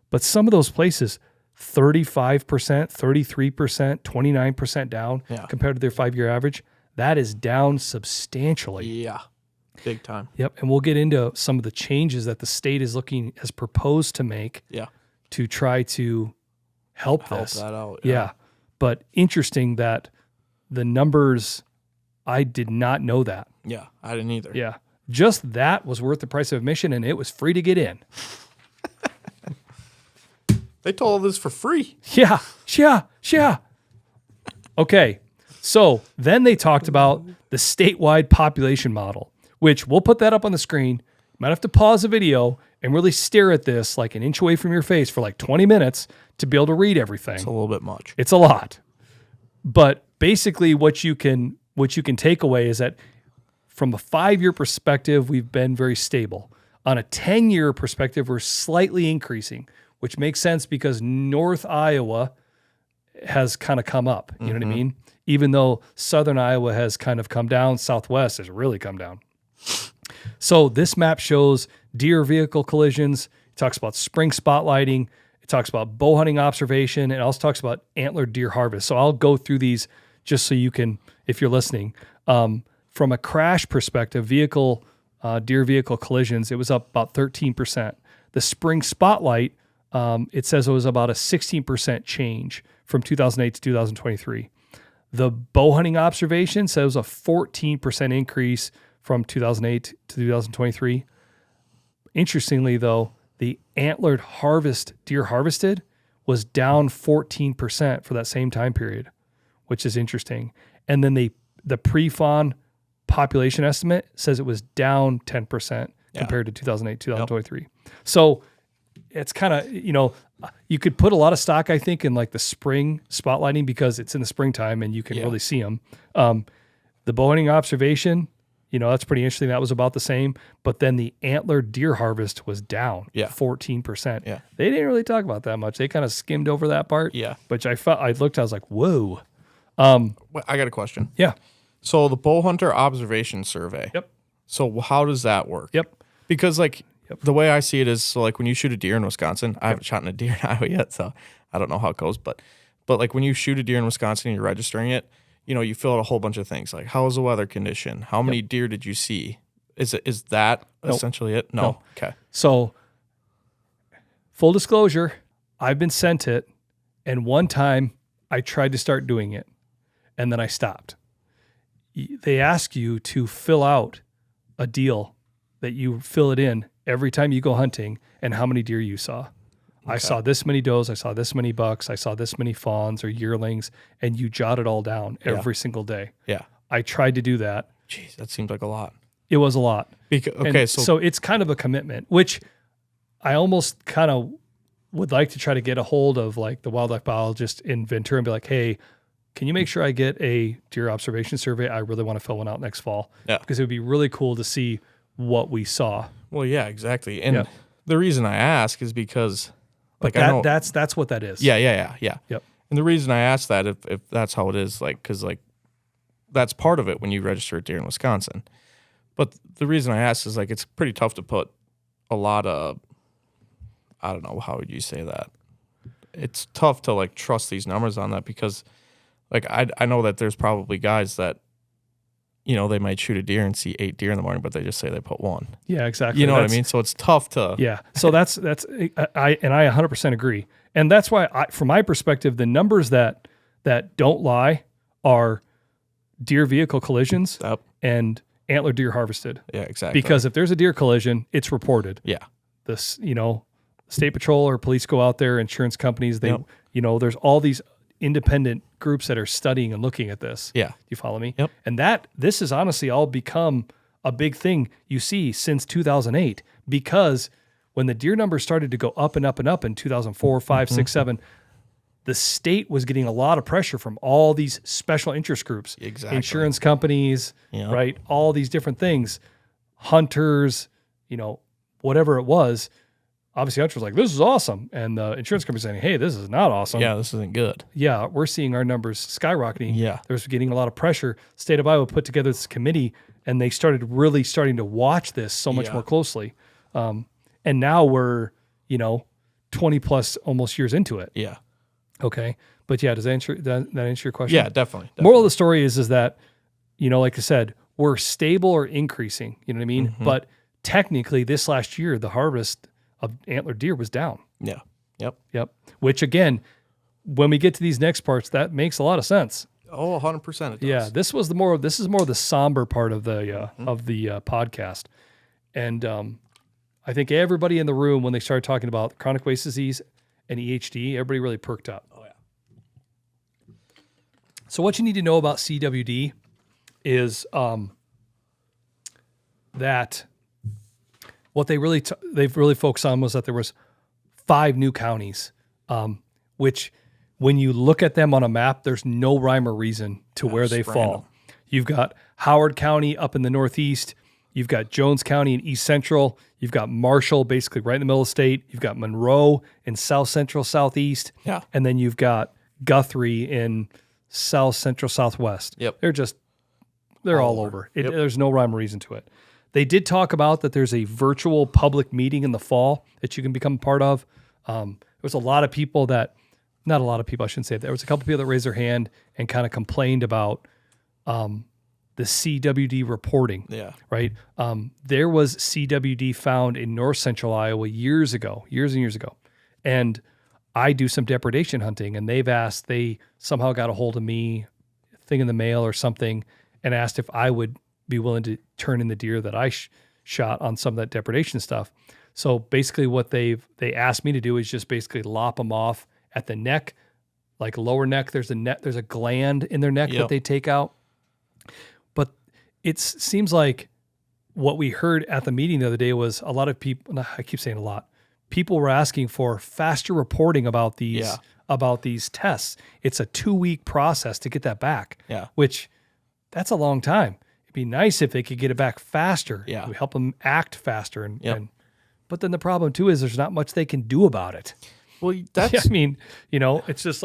but some of those places, 35%, 33%, 29% down compared to their 5-year average, that is down substantially. Yeah, big time. Yep, and we'll get into some of the changes that the state has proposed to make to try to help this. That out. Yeah, but interesting that the numbers, I did not know that. Yeah, I didn't either. Yeah, just that was worth the price of admission, and it was free to get in. They told us for free. Yeah. Okay, so then they talked about the statewide population model, which we'll put that up on the screen. You might have to pause the video and really stare at this like an inch away from your face for like 20 minutes to be able to read everything. It's a little bit much. It's a lot. But basically what you can take away is that from a 5-year perspective, we've been very stable. On a 10-year perspective, we're slightly increasing, which makes sense because North Iowa has kind of come up. You know what I mean? Even though Southern Iowa has kind of come down, Southwest has really come down. So this map shows deer vehicle collisions. It talks about spring spotlighting. It talks about bow hunting observation. It also talks about antlered deer harvest. So I'll go through these just so you can, if you're listening. From a crash perspective, deer vehicle collisions, it was up about 13%. The spring spotlight, it says it was about a 16% change from 2008 to 2023. The bow hunting observation says it was a 14% increase from 2008 to 2023. Interestingly, though, the antlered deer harvested was down 14% for that same time period, which is interesting. And then the pre-fawn population estimate says it was down 10% compared to 2008, 2023. So it's kind of, you could put a lot of stock, I think, in like the spring spotlighting because it's in the springtime and you can really see them. The bow hunting observation, that's pretty interesting. That was about the same. But then the antlered deer harvest was down 14%. Yeah. They didn't really talk about that much. They kind of skimmed over that part. Yeah. Which I was like, whoa. I got a question. Yeah. So the bow hunter observation survey. Yep. So how does that work? Yep. Because the way I see it is, so like when you shoot a deer in Wisconsin, I haven't shot a deer in Iowa yet, so I don't know how it goes, but like when you shoot a deer in Wisconsin and you're registering it, you fill out a whole bunch of things like how was the weather condition? How many deer did you see? Is that essentially it? No. Okay. So full disclosure, I've been sent it, and one time I tried to start doing it, and then I stopped. They ask you to fill out a deal that you fill it in every time you go hunting and how many deer you saw. Okay. I saw this many does, I saw this many bucks, I saw this many fawns or yearlings, and you jot it all down every single day. Yeah. I tried to do that. Jeez, that seems like a lot. It was a lot. So it's kind of a commitment, which I almost kind of would like to try to get a hold of like the wildlife biologist in Ventura and be like, hey, can you make sure I get a deer observation survey? I really want to fill one out next fall. Yeah. Because it would be really cool to see what we saw. Well, yeah, exactly. And the reason I ask is because I know that's what that is. Yeah. Yep. And the reason I ask that, if that's how it is, because that's part of it when you register a deer in Wisconsin. But the reason I ask is it's pretty tough to put a lot of, I don't know, how would you say that? It's tough to trust these numbers on that because I know that there's probably guys that, they might shoot a deer and see 8 deer in the morning, but they just say they put 1. Yeah, exactly. You know what I mean? So it's tough to. Yeah. So I 100% agree. And that's why from my perspective, the numbers that don't lie are deer vehicle collisions and antler deer harvested. Yeah, exactly. Because if there's a deer collision, it's reported. Yeah. This, state patrol or police go out there, insurance companies, there's all these independent groups that are studying and looking at this. Yeah. You follow me? Yep. And this has honestly all become a big thing you see since 2008, because when the deer numbers started to go up and up and up in 2004, 5, 6, 7, the state was getting a lot of pressure from all these special interest groups, insurance companies, right? All these different things, hunters, whatever it was. Obviously, hunters were like, this is awesome. And the insurance company saying, hey, this is not awesome. Yeah, this isn't good. Yeah, we're seeing our numbers skyrocketing. Yeah. There's getting a lot of pressure. State of Iowa put together this committee, and they started really starting to watch this so much more closely. And now we're, 20 plus almost years into it. Yeah. Okay. But yeah, does that answer your question? Yeah, definitely. Moral of the story is that, like I said, we're stable or increasing, you know what I mean? But technically this last year, the harvest of antler deer was down. Yeah. Yep. Which again, when we get to these next parts, that makes a lot of sense. Oh, 100% it does. Yeah. This is more of the somber part of the podcast. And I think everybody in the room, when they started talking about chronic waste disease and EHD, everybody really perked up. Oh, yeah. So what you need to know about CWD is that what they've really focused on was that there was 5 new counties, which when you look at them on a map, there's no rhyme or reason to where they fall. You've got Howard County up in the northeast. You've got Jones County in East Central. You've got Marshall, basically right in the middle of the state. You've got Monroe in South Central Southeast. Yeah. And then you've got Guthrie in South Central Southwest. Yep. They're all over. There's no rhyme or reason to it. They did talk about that there's a virtual public meeting in the fall that you can become a part of. There was a lot of people not a lot of people, I shouldn't say that. There was a couple people that raised their hand and kind of complained about the CWD reporting. Yeah. Right. There was CWD found in north central Iowa years and years ago. And I do some depredation hunting, and they somehow got a hold of me, thing in the mail or something, and asked if I would be willing to turn in the deer that I shot on some of that depredation stuff. So basically what they asked me to do is just basically lop them off at the neck, like lower neck. There's a gland in their neck that they take out. But it seems like what we heard at the meeting the other day was a lot of people, I keep saying a lot, people were asking for faster reporting about these tests. It's a 2-week process to get that back, which that's a long time. It'd be nice if they could get it back faster. Yeah. It would help them act faster. But then the problem too is there's not much they can do about it. Well, that's. It's just.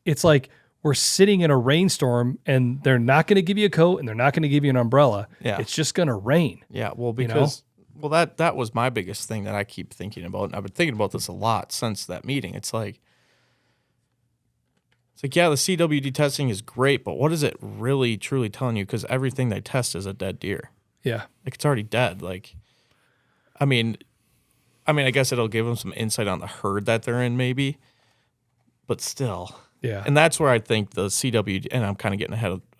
It's like we're sitting in a rainstorm, and they're not going to give you a coat, and they're not going to give you an umbrella. Yeah. It's just going to rain. Yeah. Well, because that was my biggest thing that I keep thinking about, and I've been thinking about this a lot since that meeting. It's like the CWD testing is great, but what is it really truly telling you? Because everything they test is a dead deer. Yeah. Like, it's already dead. Like, I mean, I guess it'll give them some insight on the herd that they're in, maybe, but still. Yeah. And that's where I think the CWD, and I'm kind of getting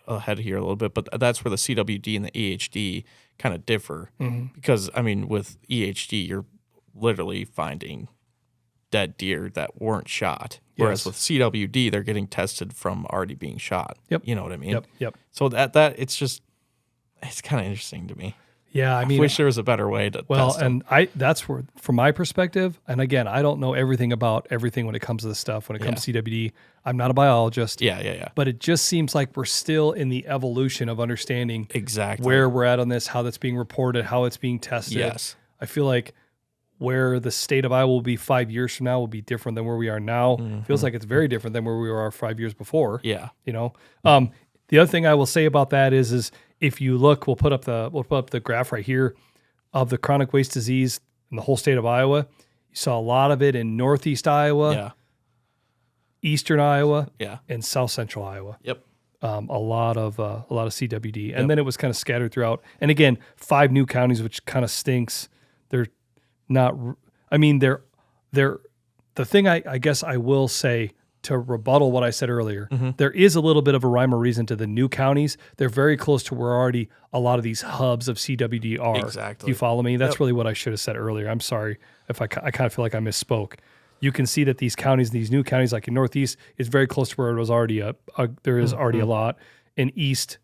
ahead here a little bit, but that's where the CWD and the EHD kind of differ. Because, with EHD, you're literally finding dead deer that weren't shot. Whereas with CWD, they're getting tested from already being shot. Yep. You know what I mean? Yep. So that it's kind of interesting to me. Yeah, I wish there was a better way to test them. And that's where, from my perspective, and again, I don't know everything about everything when it comes to this stuff, when it comes to CWD. I'm not a biologist. Yeah. But it just seems like we're still in the evolution of understanding exactly where we're at on this, how that's being reported, how it's being tested. Yes. I feel like where the state of Iowa will be 5 years from now will be different than where we are now. Feels like it's very different than where we were 5 years before. Yeah. The other thing I will say about that is if you look, we'll put up the graph right here of the chronic waste disease in the whole state of Iowa. You saw a lot of it in northeast Iowa, eastern Iowa, and south central Iowa. Yep. a lot of CWD, and then it was kind of scattered throughout. And again, 5 new counties, which kind of stinks. They're not. I mean, they're the thing. I guess I will say to rebuttal what I said earlier. There is a little bit of a rime or reason to the new counties. They're very close to where already a lot of these hubs of CWD are. Exactly. Do you follow me? That's really what I should have said earlier. I'm sorry if I kind of feel like I misspoke. You can see that these counties, these new counties, like in Northeast, is very close to where it was already there is already a lot. In East,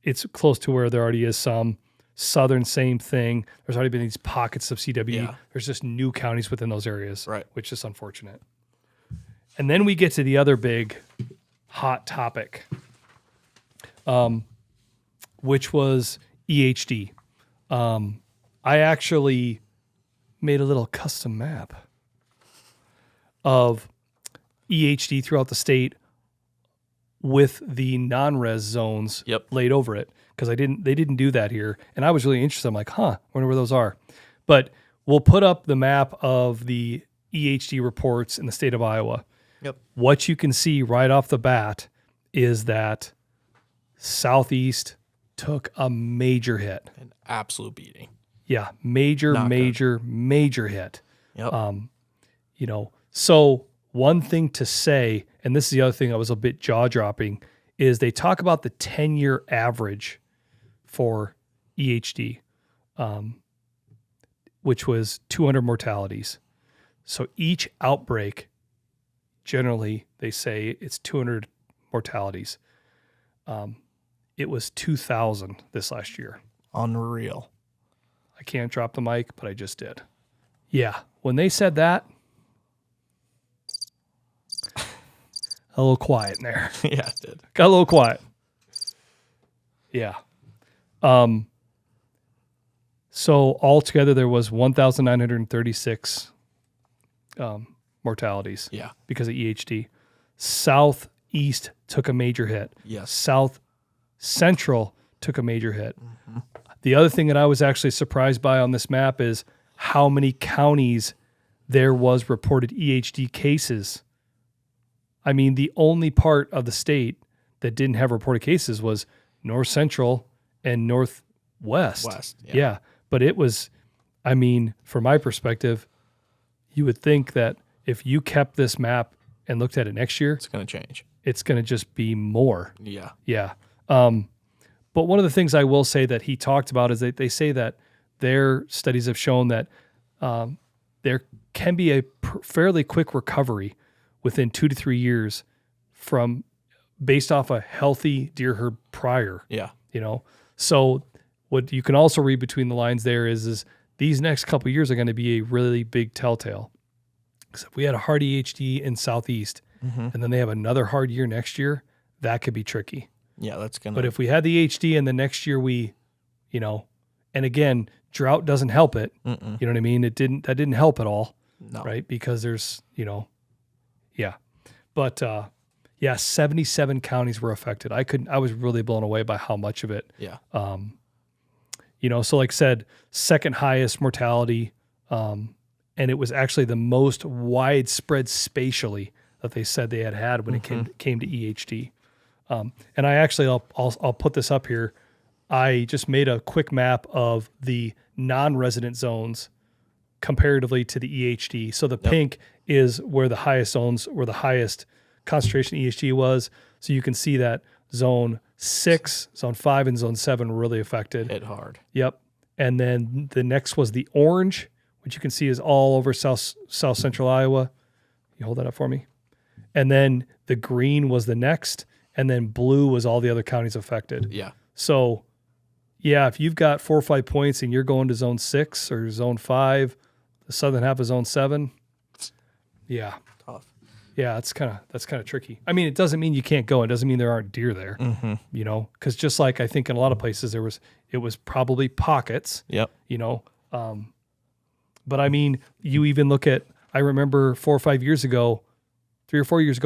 it's close to where there already is some. Southern, same thing. There's already been these pockets of CWD. Yeah. There's just new counties within those areas, Right. which is unfortunate. And then we get to the other big hot topic, which was EHD. I actually made a little custom map of EHD throughout the state with the non-res zones laid over it, because they didn't do that here, and I was really interested. I'm like, I wonder where those are. But we'll put up the map of the EHD reports in the state of Iowa. Yep. What you can see right off the bat is that Southeast took a major hit. An absolute beating. Yeah, major hit. Yep. So one thing to say, and this is the other thing that was a bit jaw-dropping, is they talk about the 10-year average for EHD, which was 200 mortalities. So each outbreak, generally, they say it's 200 mortalities. It was 2,000 this last year. Unreal. I can't drop the mic, but I just did. Yeah, when they said that, a little quiet in there. Yeah, it did. Got a little quiet. Yeah. So altogether there was 1,936 mortalities. Yeah. Because of EHD. Southeast took a major hit. Yes. South Central took a major hit. The other thing that I was actually surprised by on this map is how many counties there was reported EHD cases. I mean, the only part of the state that didn't have reported cases was North Central and Northwest. Yeah. But it was, I mean, from my perspective, you would think that if you kept this map and looked at it next year, It's going to change. it's going to just be more. Yeah. Yeah. But one of the things I will say that he talked about is that they say that their studies have shown that there can be a fairly quick recovery within 2 to 3 years from based off a healthy deer herd prior. Yeah. So what you can also read between the lines there is these next couple of years are going to be a really big telltale. Because if we had a hard EHD in Southeast and then they have another hard year next year, that could be tricky. Yeah, that's going to. But if we had the HD and the next year we, and again, drought doesn't help it. You know what I mean? That didn't help at all. No. Right? Because there's, yeah. But 77 counties were affected. I was really blown away by how much of it. Yeah. So like I said, second highest mortality, and it was actually the most widespread spatially that they said they had when it came to EHD. And I actually, I'll put this up here. I just made a quick map of the non-resident zones comparatively to the EHD. So the pink is where the highest zones, where the highest concentration EHD was. So you can see that zone 6, zone 5, and zone 7 were really affected. Hit hard. Yep. And then the next was the orange, which you can see is all over south central Iowa. You hold that up for me. And then the green was the next, and then blue was all the other counties affected. Yeah. So, yeah, if you've got 4 or 5 points and you're going to zone 6 or zone 5, the southern half of zone 7, yeah. Tough. Yeah, that's kind of tricky. I mean, it doesn't mean you can't go. It doesn't mean there aren't deer there. Because just like I think in a lot of places it was probably pockets. Yep. But I mean, you even look at. I remember 3 or 4 years ago,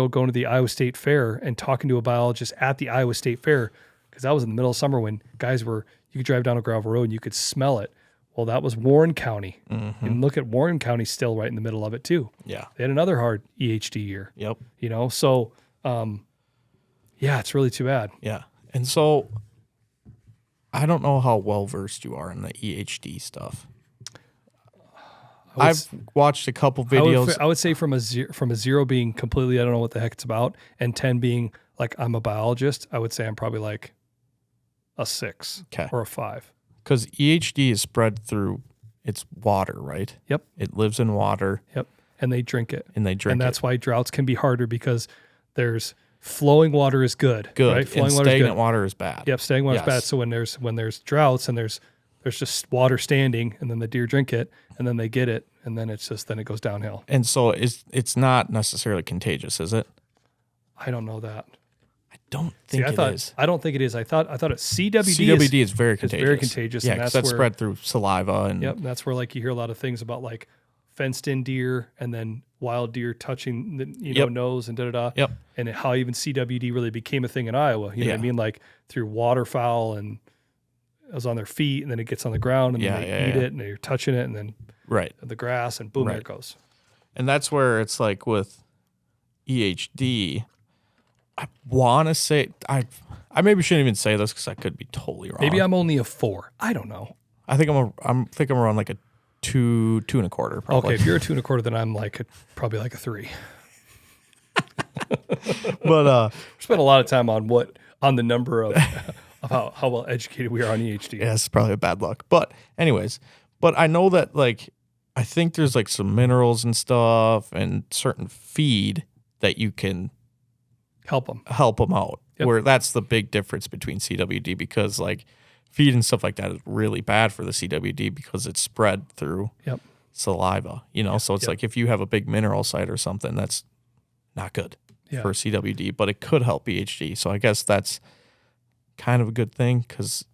going to the Iowa State Fair and talking to a biologist at the Iowa State Fair, because that was in the middle of summer when you could drive down a gravel road and you could smell it. Well, that was Warren County. And look at Warren County still right in the middle of it too. Yeah. They had another hard EHD year. Yep. So, Yeah, it's really too bad. Yeah. And so I don't know how well versed you are in the EHD stuff. I've watched a couple videos. I would say from a zero being completely, I don't know what the heck it's about, and 10 being like I'm a biologist, I would say I'm probably like a 6 or a 5. Because EHD is spread through its water, right? Yep. It lives in water. Yep. And they drink it. And that's why droughts can be harder, because there's flowing water is good. Right? Flowing and water stagnant is good. water is bad. Yep, stagnant water is bad. So when there's droughts and there's just water standing, and then the deer drink it, and then they get it, and then it goes downhill. And so it's not necessarily contagious, is it? I don't know that. I don't think it is. I don't think it is. I thought it's CWD. CWD is very contagious. It's very contagious. Yeah, because that's spread through saliva. And yep, that's where like you hear a lot of things about like fenced-in deer and then wild deer touching the nose and da-da-da. Yep. And how even CWD really became a thing in Iowa. You know what I mean? Like through waterfowl, and it was on their feet, and then it gets on the ground, and then they eat it, and they're touching it, and then the grass, and boom, there it goes. And that's where it's like with EHD, I want to say, I maybe shouldn't even say this because I could be totally wrong. Maybe I'm only a 4. I don't know. I think I'm around like a 2 2.25 probably. Okay, if you're a 2 1/4, then I'm like probably like a 3. But we spent a lot of time on the number of how well educated we are on EHD. Yeah, it's probably a bad luck. But anyways, I know that like I think there's like some minerals and stuff and certain feed that you can help them out. Yep. Where that's the big difference between CWD, because like feed and stuff like that is really bad for the CWD because it's spread through saliva, so it's like if you have a big mineral site or something, that's not good for CWD, but it could help EHD. So I guess that's kind of a good thing because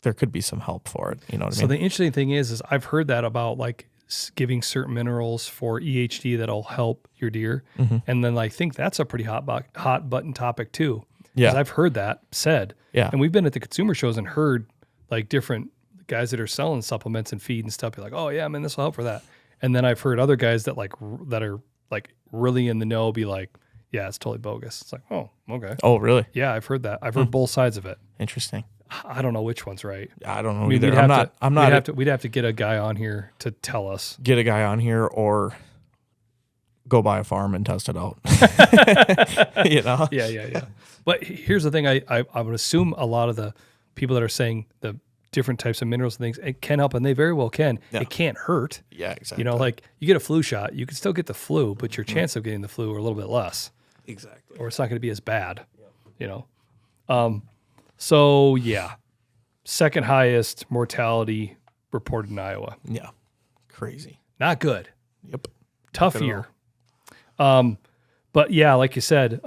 there could be some help for it. You know what I mean? So the interesting thing is I've heard that about like giving certain minerals for EHD that'll help your deer. Mm-hmm. And then I think that's a pretty hot button topic too. Yeah. I've heard that said. Yeah. And we've been at the consumer shows and heard like different guys that are selling supplements and feed and stuff be like, oh yeah, man, this will help for that. And then I've heard other guys that are like really in the know be like, yeah, it's totally bogus. It's like, oh, okay. Oh, really? Yeah, I've heard that. I've heard both sides of it. Interesting. I don't know which one's right. I don't know either. We'd have to get a guy on here to tell us. Get a guy on here or go buy a farm and test it out. Yeah. But here's the thing. I would assume a lot of the people that are saying the different types of minerals and things, it can help, and they very well can. Yeah. It can't hurt. Yeah, exactly. Like you get a flu shot, you can still get the flu, but your chance of getting the flu are a little bit less. Exactly. Or it's not going to be as bad. So yeah, second highest mortality reported in Iowa. Yeah, crazy. Not good. Yep. Tough year. But yeah, like you said,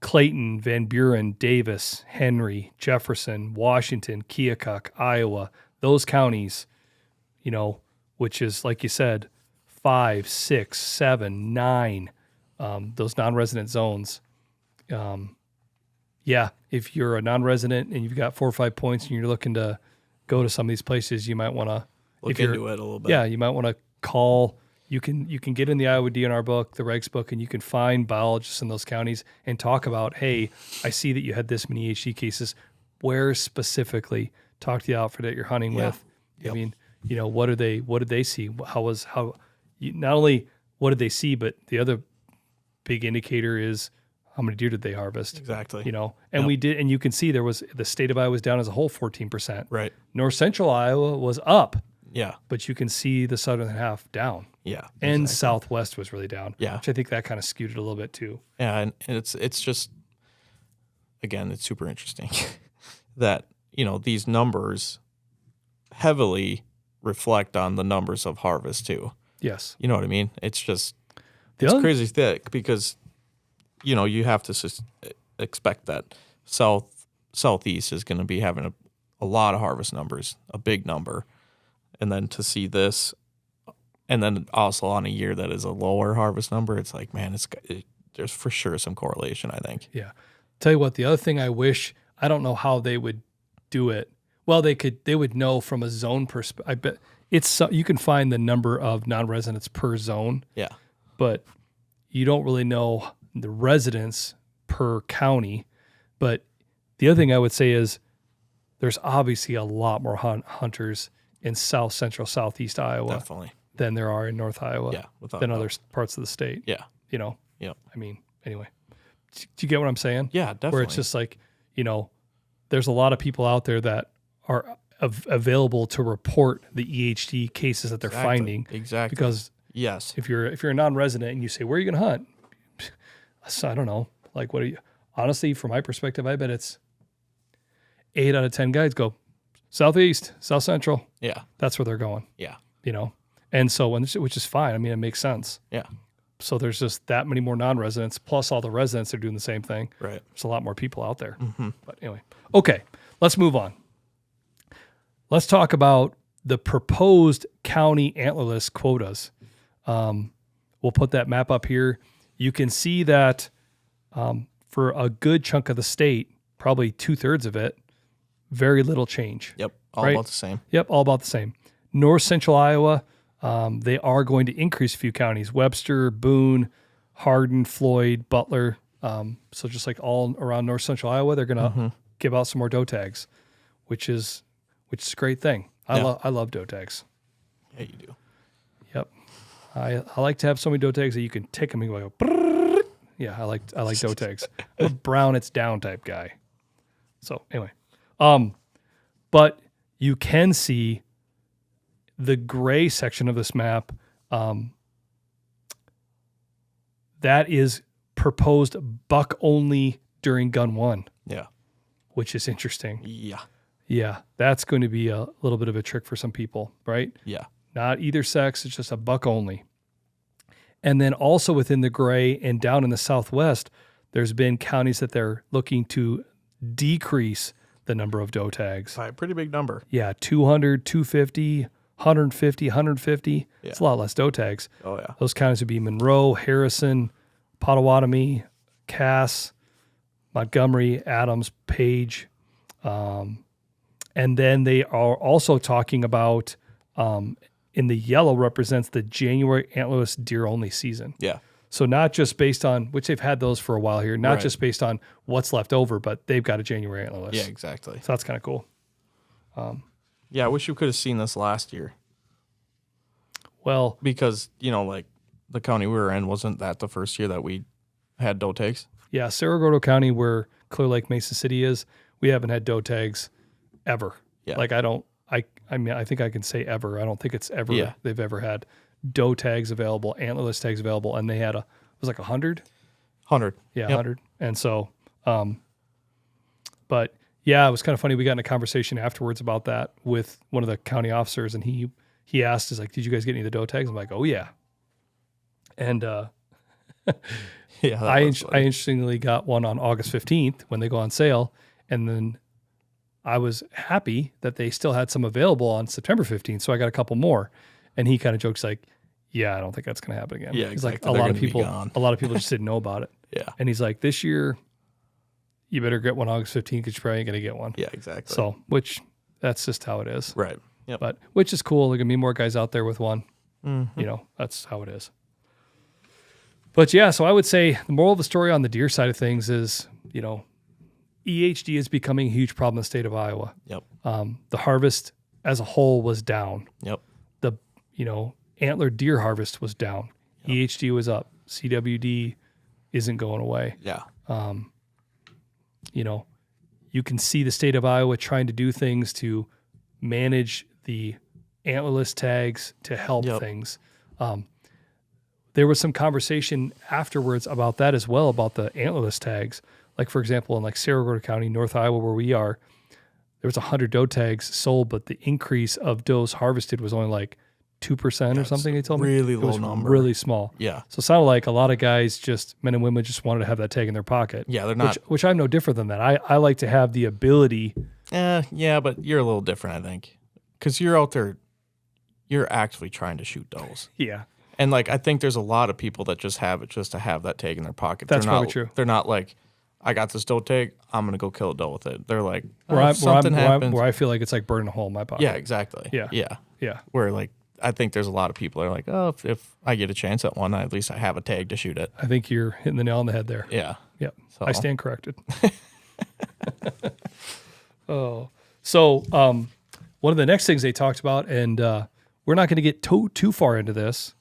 Clayton, Van Buren, Davis, Henry, Jefferson, Washington, Keokuk, Iowa, those counties, which is like you said, 5, 6, 7, 9, those non-resident zones. If you're a non-resident and you've got 4 or 5 points and you're looking to go to some of these places, you might want to look into it a little bit. Yeah, you might want to call. You can get in the Iowa DNR book, the regs book, and you can find biologists in those counties and talk about, hey, I see that you had this many EHD cases. Where specifically? Talk to the outfit that you're hunting with. Yep. I mean, what did they see? Not only what did they see, but the other big indicator is how many deer did they harvest? Exactly. And we did, and you can see there was the state of Iowa was down as a whole 14%. Right. North Central Iowa was up. Yeah. But you can see the southern half down. Yeah. And Southwest was really down. Yeah. Which I think that kind of skewed it a little bit too. Yeah, and it's just, again, it's super interesting that, these numbers heavily reflect on the numbers of harvest too. Yes. You know what I mean? It's just, it's crazy thick because, you have to expect that Southeast is going to be having a lot of harvest numbers, a big number. And then to see this, and then also on a year that is a lower harvest number, it's like, man, there's for sure some correlation, I think. Yeah. Tell you what, the other thing I don't know how they would do it. Well, they would know from a zone perspective. I bet you can find the number of non-residents per zone. Yeah. But you don't really know the residents per county. But the other thing I would say is there's obviously a lot more hunters in south central, southeast Iowa Definitely. than there are in North Iowa Yeah. Without than doubt. other parts of the state. Yeah. You know, Yep. I mean, anyway, do you get what I'm saying? Yeah, definitely. Where it's just like, there's a lot of people out there that are available to report the EHD cases that they're finding. Exactly. Because yes, if you're a non-resident and you say, where are you going to hunt? So I don't know. Like, what are you? Honestly, from my perspective, I bet it's 8 out of 10 guides go southeast, south central. yeah, That's where they're going. yeah, And so which is fine. I mean, it makes sense. yeah, So there's just that many more non-residents, plus all the residents are doing the same thing. right. There's a lot more people out there. Mm-hmm. But anyway, okay, let's move on. Let's talk about the proposed county antlerless quotas. We'll put that map up here. You can see that for a good chunk of the state, probably 2/3 of it, very little change. Yep, all Right? about the same. Yep, all about the same. North Central Iowa, they are going to increase a few counties: Webster, Boone, Hardin, Floyd, Butler. So just like all around North Central Iowa, they're going to give out some more doe tags, which is a great thing. I love doe tags. Yeah, you do. Yep, I like to have so many doe tags that you can tick them and go. Brrrr. Yeah, I like doe tags. I'm a brown it's down type guy. So anyway, but you can see the gray section of this map. That is proposed buck only during gun 1, Yeah, which is interesting. yeah, Yeah, that's going to be a little bit of a trick for some people, right? yeah, Not either sex, it's just a buck only. And then also within the gray and down in the southwest, there's been counties that they're looking to decrease the number of doe tags. by a pretty big number. Yeah, 200, 250, 150, 150. Yeah. It's a lot less doe tags. Oh yeah, Those counties would be Monroe, Harrison, Potawatomi, Cass, Montgomery, Adams, Page. And then they are also talking about, in the yellow represents the January antlerless deer only season. yeah, So not just based on, which they've had those for a while here, not Right. just based on what's left over, but they've got a January antlerless. yeah, exactly. So that's kind of cool. Yeah, I wish you could have seen this last year Well, because like the county we were in, wasn't that the first year that we had doe tags? yeah, Cerro Gordo County, where Clear Lake Mesa City is, we haven't had doe tags ever. Yeah. Like I mean, I think I can say ever. I don't think it's ever Yeah. they've ever had doe tags available, antlerless tags available, and they had it was like 100. 100. Yeah, Yep. 100. And so, but yeah, it was kind of funny. We got in a conversation afterwards about that with one of the county officers, and he asked, "Is like, did you guys get any of the doe tags?" I'm like, "Oh yeah." And Yeah, that I was funny. interestingly got one on August 15th when they go on sale, and then I was happy that they still had some available on September 15th, so I got a couple more. And he kind of jokes like, "Yeah, I don't think that's going to happen again." Yeah, He's like, exactly. They're gonna be gone. a lot of people just didn't know about it. Yeah, And he's like, "This year, you better get one August 15th because you're probably going to get one." yeah, exactly. So, which that's just how it is. right. Yep. But which is cool. There can be more guys out there with one. Mhm. That's how it is. But yeah, so I would say the moral of the story on the deer side of things is, EHD is becoming a huge problem in the state of Iowa. Yep. The harvest as a whole was down. Yep. The, antler deer harvest was down. EHD was up. CWD isn't going away. Yeah. You can see the state of Iowa trying to do things to manage the antlerless tags to help Yep. things. There was some conversation afterwards about that as well, about the antlerless tags. Like, for example, in like Cerro Gordo County, North Iowa, where we are, there was 100 doe tags sold, but the increase of does harvested was only like 2% or something. They told me really it was low number. really small. Yeah. So it sounded like a lot of guys, just men and women, just wanted to have that tag in their pocket. Yeah, they're not. Which I'm no different than that. I like to have the ability. Yeah, but you're a little different, I think, because you're out there, you're actually trying to shoot does. Yeah. And like, I think there's a lot of people that just have it just to have that tag in their pocket. That's they're probably not, true. They're not like, I got this doe tag, I'm gonna go kill a doe with it. They're like, Where if something happens. where I feel like it's like burning a hole in my pocket. Yeah, exactly. Yeah. Yeah. Yeah. Where like I think there's a lot of people that are like, oh, if I get a chance at one, at least I have a tag to shoot it. I think you're hitting the nail on the head there. Yeah. Yep. So. I stand corrected. So one of the next things they talked about, and we're not going to get too far into this,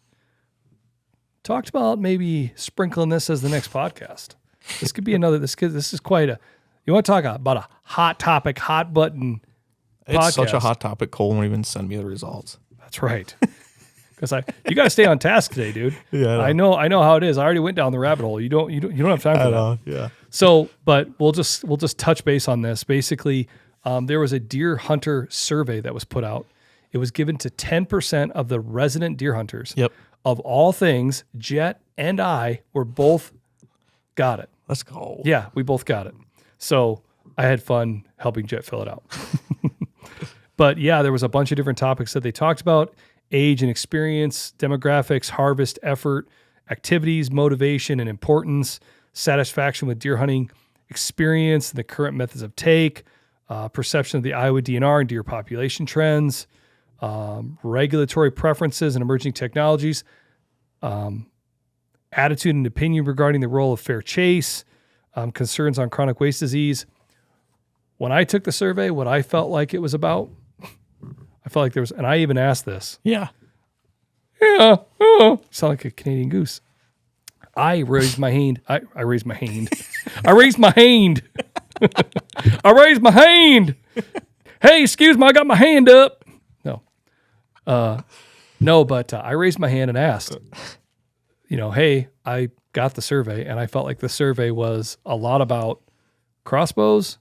talked about maybe sprinkling this as the next podcast. This could be another, this is quite a, you want to talk about a hot topic, hot button podcast. It's such a hot topic. Cole won't even send me the results. That's right. Because you got to stay on task today, dude. Yeah, I know how it is. I already went down the rabbit hole. You don't have time for that. Yeah. So, but we'll just touch base on this. Basically, there was a deer hunter survey that was put out. It was given to 10% of the resident deer hunters. Yep. Of all things, Jet and I were both got it. Let's go. Yeah, we both got it. So I had fun helping Jet fill it out. But yeah, there was a bunch of different topics that they talked about: age and experience, demographics, harvest, effort, activities, motivation and importance, satisfaction with deer hunting, experience, and the current methods of take, perception of the Iowa DNR and deer population trends, regulatory preferences and emerging technologies, attitude and opinion regarding the role of fair chase, concerns on chronic waste disease. When I took the survey, what I felt like it was about, I felt like there was, and I even asked this. Yeah. Yeah. Sound like a Canadian goose. I raised my hand. I raised my hand. I raised my hand. I raised my hand. Hey, excuse me, I got my hand up. No, but I raised my hand and asked, hey, I got the survey, and I felt like the survey was a lot about crossbows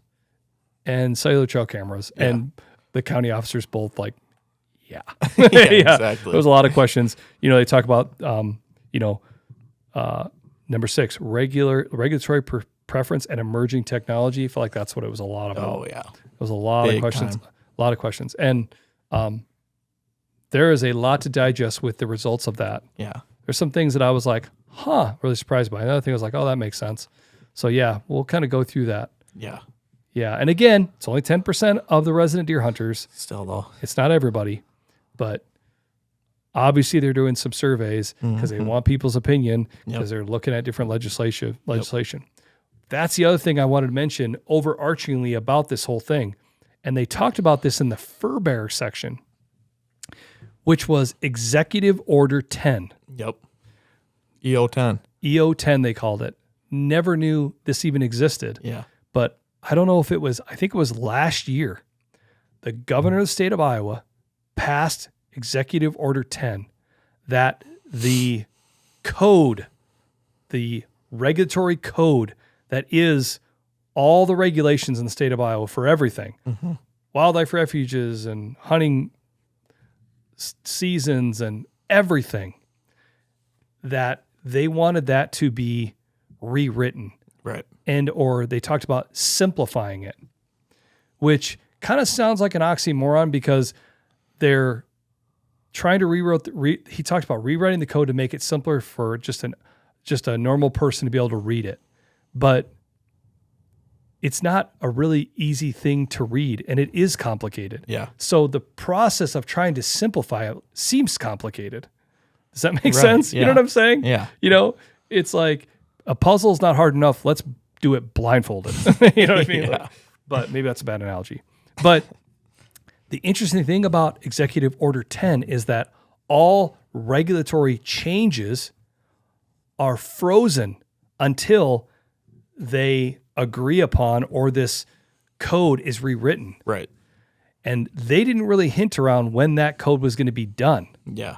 and cellular trail cameras, and the county officers both like, yeah. Exactly. There was a lot of questions. They talk about, number 6, regulatory preference and emerging technology. I feel like that's what it was a lot about. Oh, yeah. It was a lot Big of questions. time. A lot of questions. And there is a lot to digest with the results of that. Yeah. There's some things that I was like, really surprised by. Another thing I was like, oh, that makes sense. So yeah, we'll kind of go through that. Yeah. Yeah. And again, it's only 10% of the resident deer hunters. Still though. It's not everybody, but obviously they're doing some surveys because they want people's opinion because they're looking at different legislation. That's the other thing I wanted to mention overarchingly about this whole thing. And they talked about this in the fur bearer section, which was Executive Order 10. Yep. EO10. EO10, they called it. Never knew this even existed. Yeah. But I don't know if I think it was last year, the governor of the state of Iowa passed Executive Order 10 that the code, the regulatory code that is all the regulations in the state of Iowa for everything, wildlife refuges and hunting seasons and everything, that they wanted that to be rewritten. Right. And or they talked about simplifying it, which kind of sounds like an oxymoron because they're trying to he talked about rewriting the code to make it simpler for just a normal person to be able to read it. But it's not a really easy thing to read, and it is complicated. Yeah. So the process of trying to simplify it seems complicated. Does that make sense? Yeah. You know what I'm saying? Yeah. It's like a puzzle's not hard enough. Let's do it blindfolded. You know what I mean? Yeah. But maybe that's a bad analogy. But the interesting thing about Executive Order 10 is that all regulatory changes are frozen until they agree upon or this code is rewritten. Right. And they didn't really hint around when that code was going to be done. Yeah.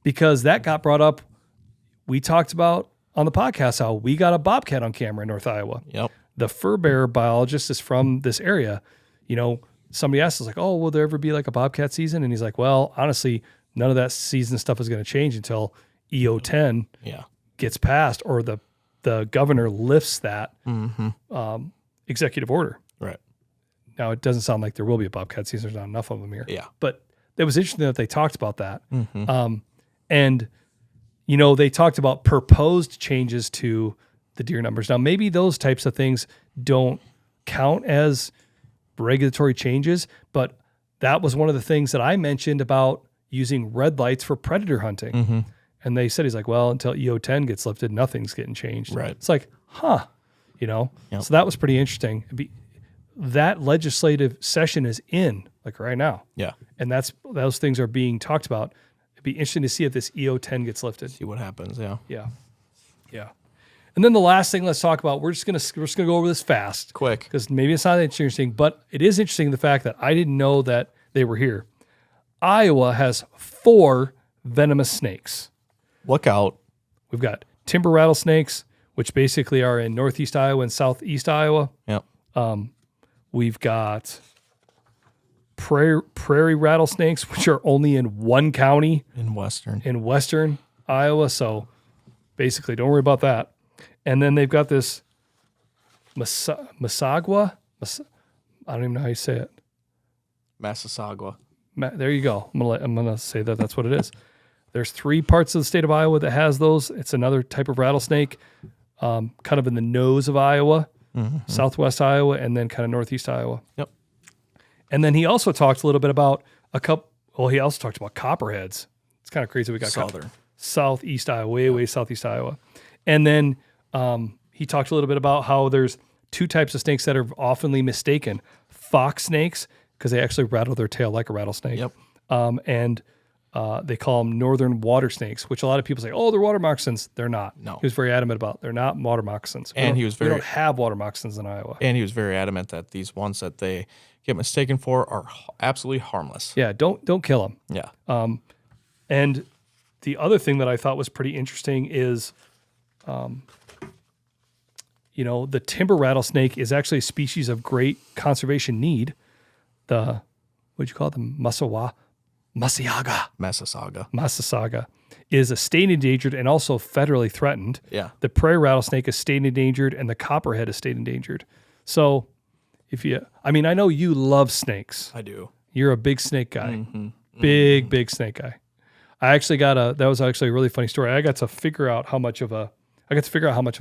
Because that got brought up. We talked about on the podcast how we got a bobcat on camera in North Iowa. Yep. The fur bearer biologist is from this area. Somebody asked us like, oh, will there ever be like a bobcat season? And he's like, well, honestly, none of that season stuff is going to change until EO10 gets passed or the governor lifts that executive order. Right. Now, it doesn't sound like there will be a bobcat season. There's not enough of them here. Yeah. But it was interesting that they talked about that. And, they talked about proposed changes to the deer numbers. Now, maybe those types of things don't count as regulatory changes, but that was one of the things that I mentioned about, using red lights for predator hunting. Mm-hmm. And they said, he's like, well, until EO10 gets lifted, nothing's getting changed. Right. It's like, huh, you know? Yep. So that was pretty interesting. That legislative session is in, like right now. Yeah. And those things are being talked about. It'd be interesting to see if this EO10 gets lifted. See what happens. Yeah. Yeah. Yeah. And then the last thing let's talk about, we're just gonna go over this fast. Quick. Because maybe it's not that interesting, but it is interesting the fact that I didn't know that they were here. Iowa has 4 venomous snakes. Look out. We've got timber rattlesnakes, which basically are in northeast Iowa and southeast Iowa. Yep. We've got prairie rattlesnakes, which are only in one county In western Iowa. So basically, don't worry about that. And then they've got this Masagua. I don't even know how you say it. Massasauga. There you go. I'm gonna say that that's what it is. There's 3 parts of the state of Iowa that has those. It's another type of rattlesnake, kind of in the nose of Iowa, southwest Iowa, and then kind of northeast Iowa. Yep. And then he also talked a little bit about he also talked about copperheads. It's kind of crazy. We got southeast Iowa, way southeast Iowa. And then he talked a little bit about how there's 2 types of snakes that are oftenly mistaken. Fox snakes, because they actually rattle their tail like a rattlesnake. Yep. And they call them northern water snakes, which a lot of people say, oh, they're water moccasins. They're not. No. He was very adamant about they're not water moccasins. And we don't have water moccasins in Iowa. And he was very adamant that these ones that they get mistaken for are absolutely harmless. Yeah, don't kill them. Yeah. And the other thing that I thought was pretty interesting is, the timber rattlesnake is actually a species of great conservation need. What'd you call it? The Massasauga is a state endangered and also federally threatened. Yeah. The prairie rattlesnake is state endangered and the copperhead is state endangered. So I know you love snakes. I do. You're a big snake guy. Mm-hmm. Big snake guy. I actually that was actually a really funny story. I got to figure out how much of a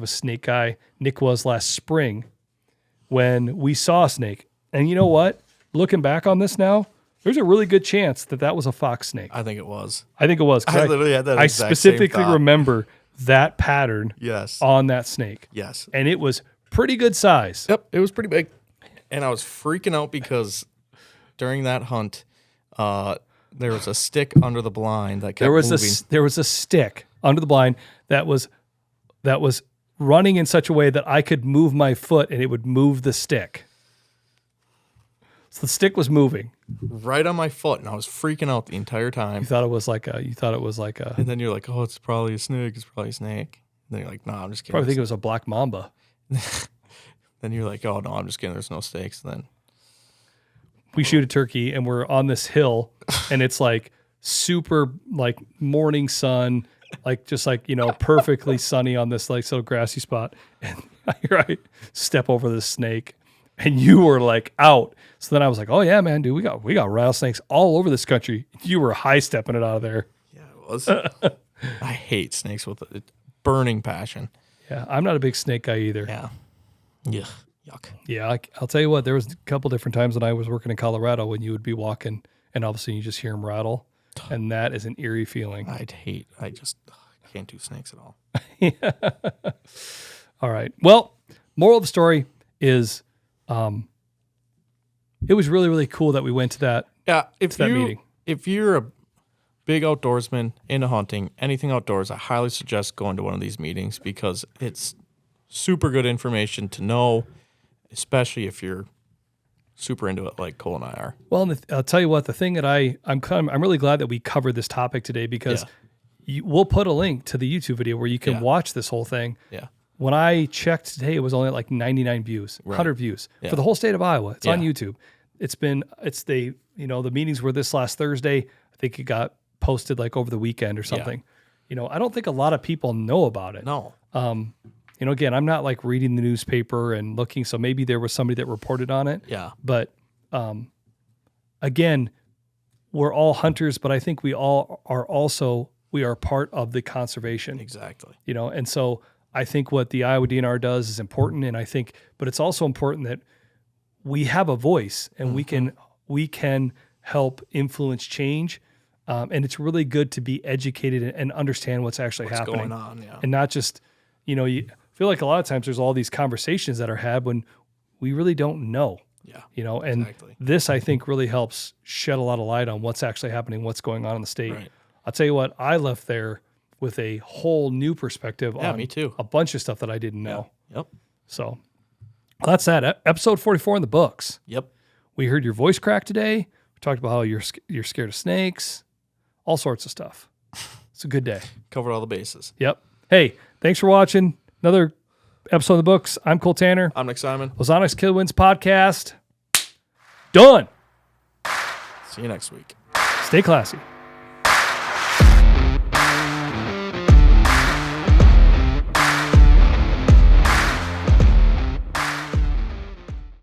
snake guy Nick was last spring when we saw a snake. And you know what? Looking back on this now, there's a really good chance that was a fox snake. I think it was. I literally had that I exact specifically same thought. remember that pattern Yes. on that snake. Yes. And it was pretty good size. Yep. It was pretty big. And I was freaking out because during that hunt, there was a stick under the blind that kept moving. There was a stick under the blind that was running in such a way that I could move my foot and it would move the stick. So the stick was moving right on my foot, and I was freaking out the entire time. You thought it was like a. And then you're like, "Oh, it's probably a snake. It's probably a snake." And then you're like, "No, I'm just kidding." Probably think it was a black mamba. Then you're like, "Oh no, I'm just kidding. There's no snakes." Then we shoot a turkey, and we're on this hill, and it's like super like morning sun, like just like perfectly sunny on this like little grassy spot, and I step over this snake. And you were like out. So then I was like, oh yeah, man, dude, we got rattlesnakes all over this country. You were high stepping it out of there. Yeah, it was. I hate snakes with a burning passion. Yeah, I'm not a big snake guy either. Yeah. Yeah. Yuck. Yeah, I'll tell you what, there was a couple different times when I was working in Colorado when you would be walking and all of a sudden you just hear them rattle. And that is an eerie feeling. I just can't do snakes at all. Yeah. All right. Well, moral of the story is it was really, really cool that we went to that, meeting. If you're a big outdoorsman into hunting, anything outdoors, I highly suggest going to one of these meetings because it's super good information to know, especially if you're super into it like Cole and I are. Well, and I'll tell you what, the thing that I'm really glad that we covered this topic today because we'll put a link to the YouTube video where you can watch this whole thing. Yeah. When I checked today, it was only like 99 views, 100 views for the whole state of Iowa. It's on YouTube. The meetings were this last Thursday. I think it got posted like over the weekend or something. Yeah. I don't think a lot of people know about it. No. Again, I'm not like reading the newspaper and looking, so maybe there was somebody that reported on it. Yeah. But again, we're all hunters, but I think we are part of the conservation. Exactly. And so I think what the Iowa DNR does is important, but it's also important that we have a voice and we can help influence change. And it's really good to be educated and understand what's actually happening. Going on, yeah. And not just, you feel like a lot of times there's all these conversations that are had when we really don't know. Yeah. And exactly. this, I think, really helps shed a lot of light on what's actually happening, what's going on in the state. Right. I'll tell you what, I left there with a whole new perspective on me too. a bunch of stuff that I didn't know. Yep. So that's that. Episode 44 in the books. Yep. We heard your voice crack today. We talked about how you're scared of snakes, all sorts of stuff. It's a good day. Covered all the bases. Yep. Hey, thanks for watching another episode of the books. I'm Cole Tanner. I'm Nick Simon. Ozonics Killerwinds podcast. Done. See you next week. Stay classy.